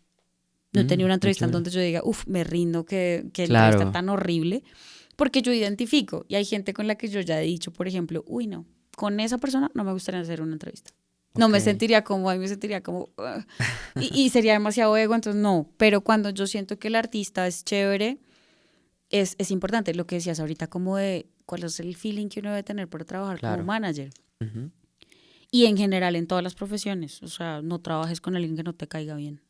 No he tenido una entrevista en donde yo diga, me rindo, que entrevista tan horrible, porque yo identifico. Y hay gente con la que yo ya he dicho, por ejemplo, no, con esa persona no me gustaría hacer una entrevista. No me sentiría como, me sentiría como, y sería demasiado ego, entonces no. Pero cuando yo siento que el artista es chévere, es importante lo que decías ahorita, como de cuál es el feeling que uno debe tener para trabajar Claro. como manager. Ujú. Y en general en todas las profesiones. O sea, no trabajes con alguien que no te caiga bien.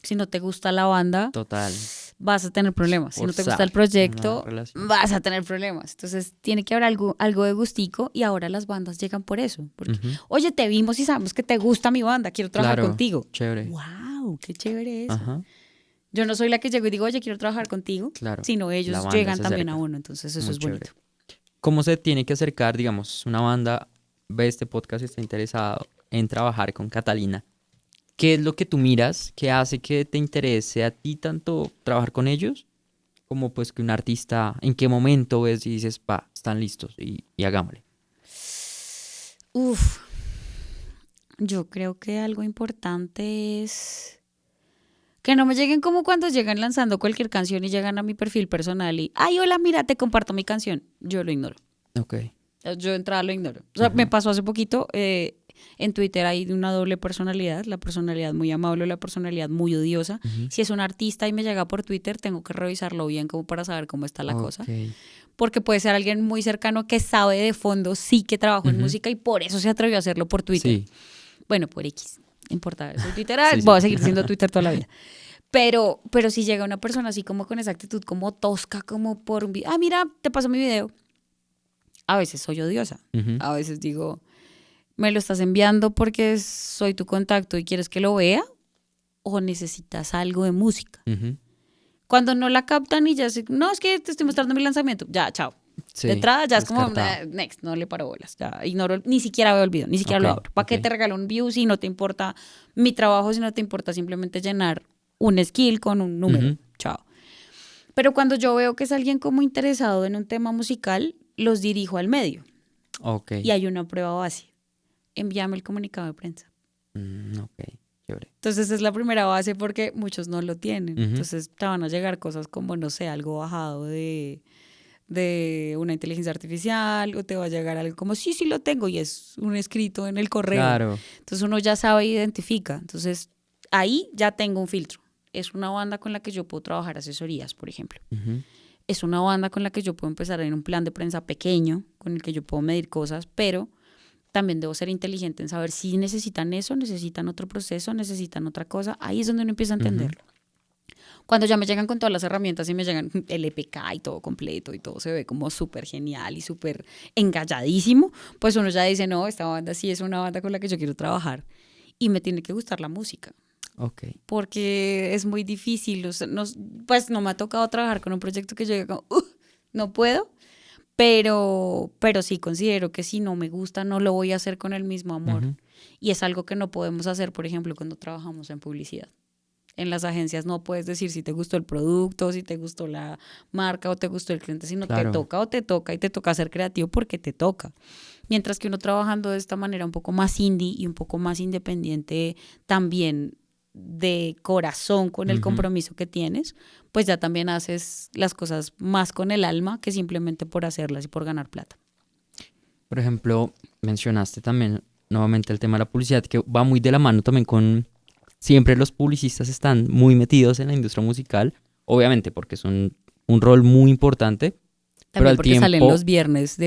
Si no te gusta la banda, Total. vas a tener problemas. Si no te gusta Forzar el proyecto, una relación. vas a tener problemas. Entonces, tiene que haber algo de gustico y ahora las bandas llegan por eso. Porque, Ujú. oye, te vimos y sabemos que te gusta mi banda, quiero trabajar Claro, contigo. chévere. ¡Wow! ¡Qué chévere eso! Ajá, Yo no soy la que llego y digo, oye, quiero trabajar contigo, claro. sino La ellos banda llegan se también a acerca. uno. Entonces, eso Muy es bonito. chévere. ¿Cómo se tiene que acercar, digamos, una banda ve este podcast y está interesado en trabajar con Catalina? ¿Qué es lo que tú miras que hace que te interese a ti tanto trabajar con ellos como pues que un artista, en qué momento ves y dices, pa, están listos y hagámosle? Uf, yo creo que algo importante es que no me lleguen como cuando llegan lanzando cualquier canción y llegan a mi perfil personal y, ay, hola, mira, te comparto mi canción. Yo lo ignoro. Ok. Yo de entrada lo ignoro. O sea, me pasó hace poquito, en Twitter hay una doble personalidad, la personalidad muy amable, la personalidad muy odiosa. Ujú. Si es un artista y me llega por Twitter, tengo que revisarlo bien como para saber cómo está la cosa. Ok. Porque puede ser alguien muy cercano que sabe de fondo, sí que trabajo en Ujú. música y por eso se atrevió a hacerlo por Twitter. Sí. Bueno, por X, no importa. Soy Twitter, Sí, sí. voy a seguir siendo Twitter toda la vida. Pero si llega una persona así como con esa actitud como tosca, como por un video, ah, mira, te paso mi video. A veces soy odiosa. Ujú. A veces digo, ¿me lo estás enviando porque soy tu contacto y quieres que lo vea? ¿O necesitas algo de música? Ujú. Cuando no la captan y ya se, no, es que te estoy mostrando mi lanzamiento. Ya, chao. Sí, De entrada ya es como, descartado. next, no le paro bolas. Ya ignoro, ni siquiera veo el video, ni siquiera lo Ok, abro. ¿Para qué ok. te regalo un view si no te importa mi trabajo, si no te importa simplemente llenar un skill con un número? Ujú. Chao. Pero cuando yo veo que es alguien como interesado en un tema musical, los dirijo al medio. Ok. Y hay una prueba base. Envíame el comunicado de prensa. Ok, chévere. Entonces es la primera base porque muchos no lo tienen. Ujú. Entonces te van a llegar cosas como, no sé, algo bajado de una inteligencia artificial, o te va a llegar algo como, sí, sí lo tengo, y es un escrito en el correo. Claro. Entonces uno ya sabe e identifica. Entonces ahí ya tengo un filtro. Es una banda con la que yo puedo trabajar asesorías, por ejemplo. Ujú. Es una banda con la que yo puedo empezar en un plan de prensa pequeño, con el que yo puedo medir cosas, pero también debo ser inteligente en saber si necesitan eso, necesitan otro proceso, necesitan otra cosa. Ahí es donde uno empieza a entenderlo. Cuando ya me llegan con todas las herramientas y me llegan el EPK y todo completo y todo se ve como súper genial y súper engalladísimo, pues uno ya dice, no, esta banda sí es una banda con la que yo quiero trabajar y me tiene que gustar la música. Ok. Porque es muy difícil, o sea, pues no me ha tocado trabajar con un proyecto que yo diga como, no puedo, pero sí considero que si no me gusta no lo voy a hacer con el mismo amor. Ujú. Y es algo que no podemos hacer, por ejemplo, cuando trabajamos en publicidad. En las agencias no puedes decir si te gustó el producto, si te gustó la marca o te gustó el cliente, sino Claro. te toca y te toca ser creativo porque te toca. Mientras que uno trabajando de esta manera un poco más indie y un poco más independiente también de corazón con el Ujú. compromiso que tienes, pues ya también haces las cosas más con el alma que simplemente por hacerlas y por ganar plata. Por ejemplo, mencionaste también nuevamente el tema de la publicidad, que va muy de la mano también con... Siempre los publicistas están muy metidos en la industria musical, obviamente porque es un rol muy importante, pero También al porque salen tiempo... los viernes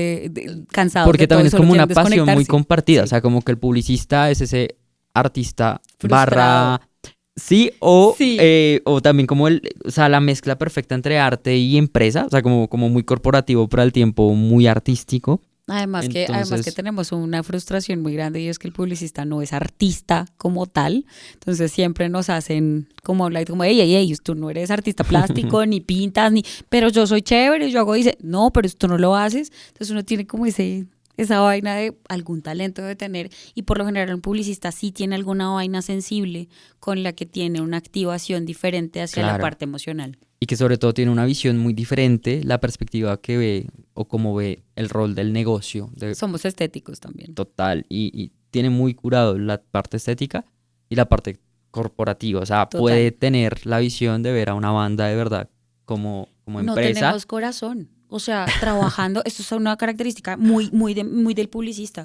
cansados Porque de todo también y es solo como una quieren pasión muy desconectarse. compartida, Sí. o sea, como que el publicista es ese artista Frustrado. barra... Sí, Sí. o también como o sea, la mezcla perfecta entre arte y empresa, o sea, como muy corporativo, pero al tiempo muy artístico. Además que Entonces, tenemos una frustración muy grande y es que el publicista no es artista como tal. Entonces siempre nos hacen como hablar como, hey, tú no eres artista plástico, ni pintas, pero yo soy chévere, yo hago, dice, no, pero tú no lo haces. Entonces uno tiene como esa vaina de algún talento debe tener, y por lo general un publicista sí tiene alguna vaina sensible con la que tiene una activación diferente hacia la claro. parte emocional. Y que sobre todo tiene una visión muy diferente, la perspectiva que ve o cómo ve el rol del negocio. Somos estéticos también. Total, y tiene muy curado la parte estética y la parte corporativa. O sea, Total. puede tener la visión de ver a una banda de verdad como No empresa. tenemos corazón. O sea, trabajando, esto es una característica muy del publicista.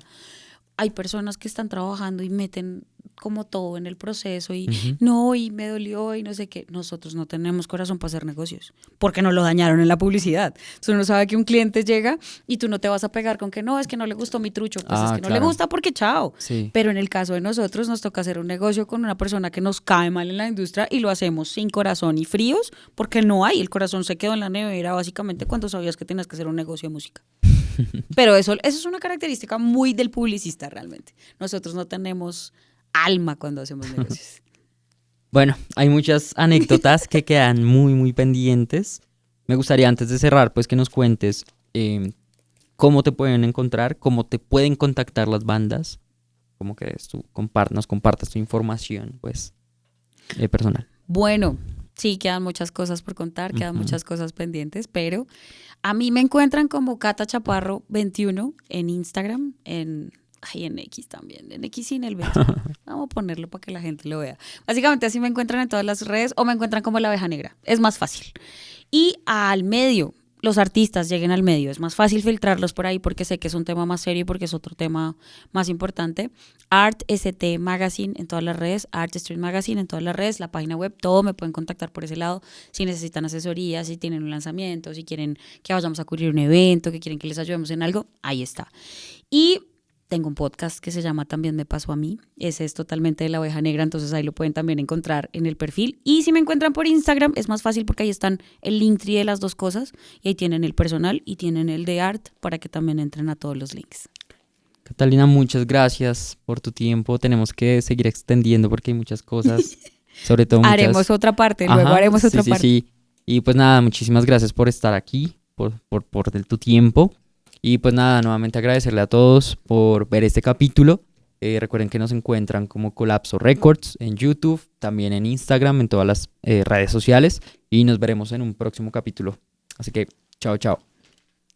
hay personas que están trabajando y meten como todo en el proceso y Ujú. no, y me dolió y no sé qué. Nosotros no tenemos corazón para hacer negocios porque nos lo dañaron en la publicidad. Entonces uno sabe que un cliente llega y tú no te vas a pegar con que no, es que no le gustó mi trucho, pues es que no le Claro. gusta porque chao. Sí. Pero en el caso de nosotros nos toca hacer un negocio con una persona que nos cae mal en la industria y lo hacemos sin corazón y fríos porque no hay, el corazón se quedó en la nevera básicamente cuando sabías que tenías que hacer un negocio de música. Pero eso es una característica muy del publicista realmente. Nosotros no tenemos alma cuando hacemos negocios. Bueno, hay muchas anécdotas que quedan muy, muy pendientes. Me gustaría antes de cerrar, pues que nos cuentes cómo te pueden encontrar, cómo te pueden contactar las bandas, cómo quieres tú nos compartas tu información, pues, personal. Bueno, sí, quedan muchas cosas por contar, quedan Ujú. muchas cosas pendientes, pero a mí me encuentran como Cata Chaparro 21 en Instagram, en X también, en X sin el 21. Vamos a ponerlo para que la gente lo vea. Básicamente así me encuentran en todas las redes o me encuentran como La Abeja Negra. Es más fácil. Y al medio, los artistas lleguen al medio. Es más fácil filtrarlos por ahí porque sé que es un tema más serio y porque es otro tema más importante. Art ST Magazine en todas las redes, Art Street Magazine en todas las redes, la página web, todo me pueden contactar por ese lado. Si necesitan asesoría, si tienen un lanzamiento, si quieren que vayamos a cubrir un evento, que quieren que les ayudemos en algo, ahí está. Y tengo un podcast que se llama También me pasó a mí. Ese es totalmente de La Oveja Negra, entonces ahí lo pueden también encontrar en el perfil. Y si me encuentran por Instagram, es más fácil porque ahí están el Linktree de las dos cosas. Y ahí tienen el personal y tienen el de Art para que también entren a todos los links. Catalina, muchas gracias por tu tiempo. Tenemos que seguir extendiendo porque hay muchas cosas, sobre todo muchas... Haremos otra parte, luego Ajá, haremos otra sí, parte. Sí. Y pues nada, muchísimas gracias por estar aquí, por tu tiempo. Y pues nada, nuevamente agradecerle a todos por ver este capítulo. Recuerden que nos encuentran como Colapso Records en YouTube, también en Instagram, en todas las redes sociales. Y nos veremos en un próximo capítulo. Así que, chao, chao.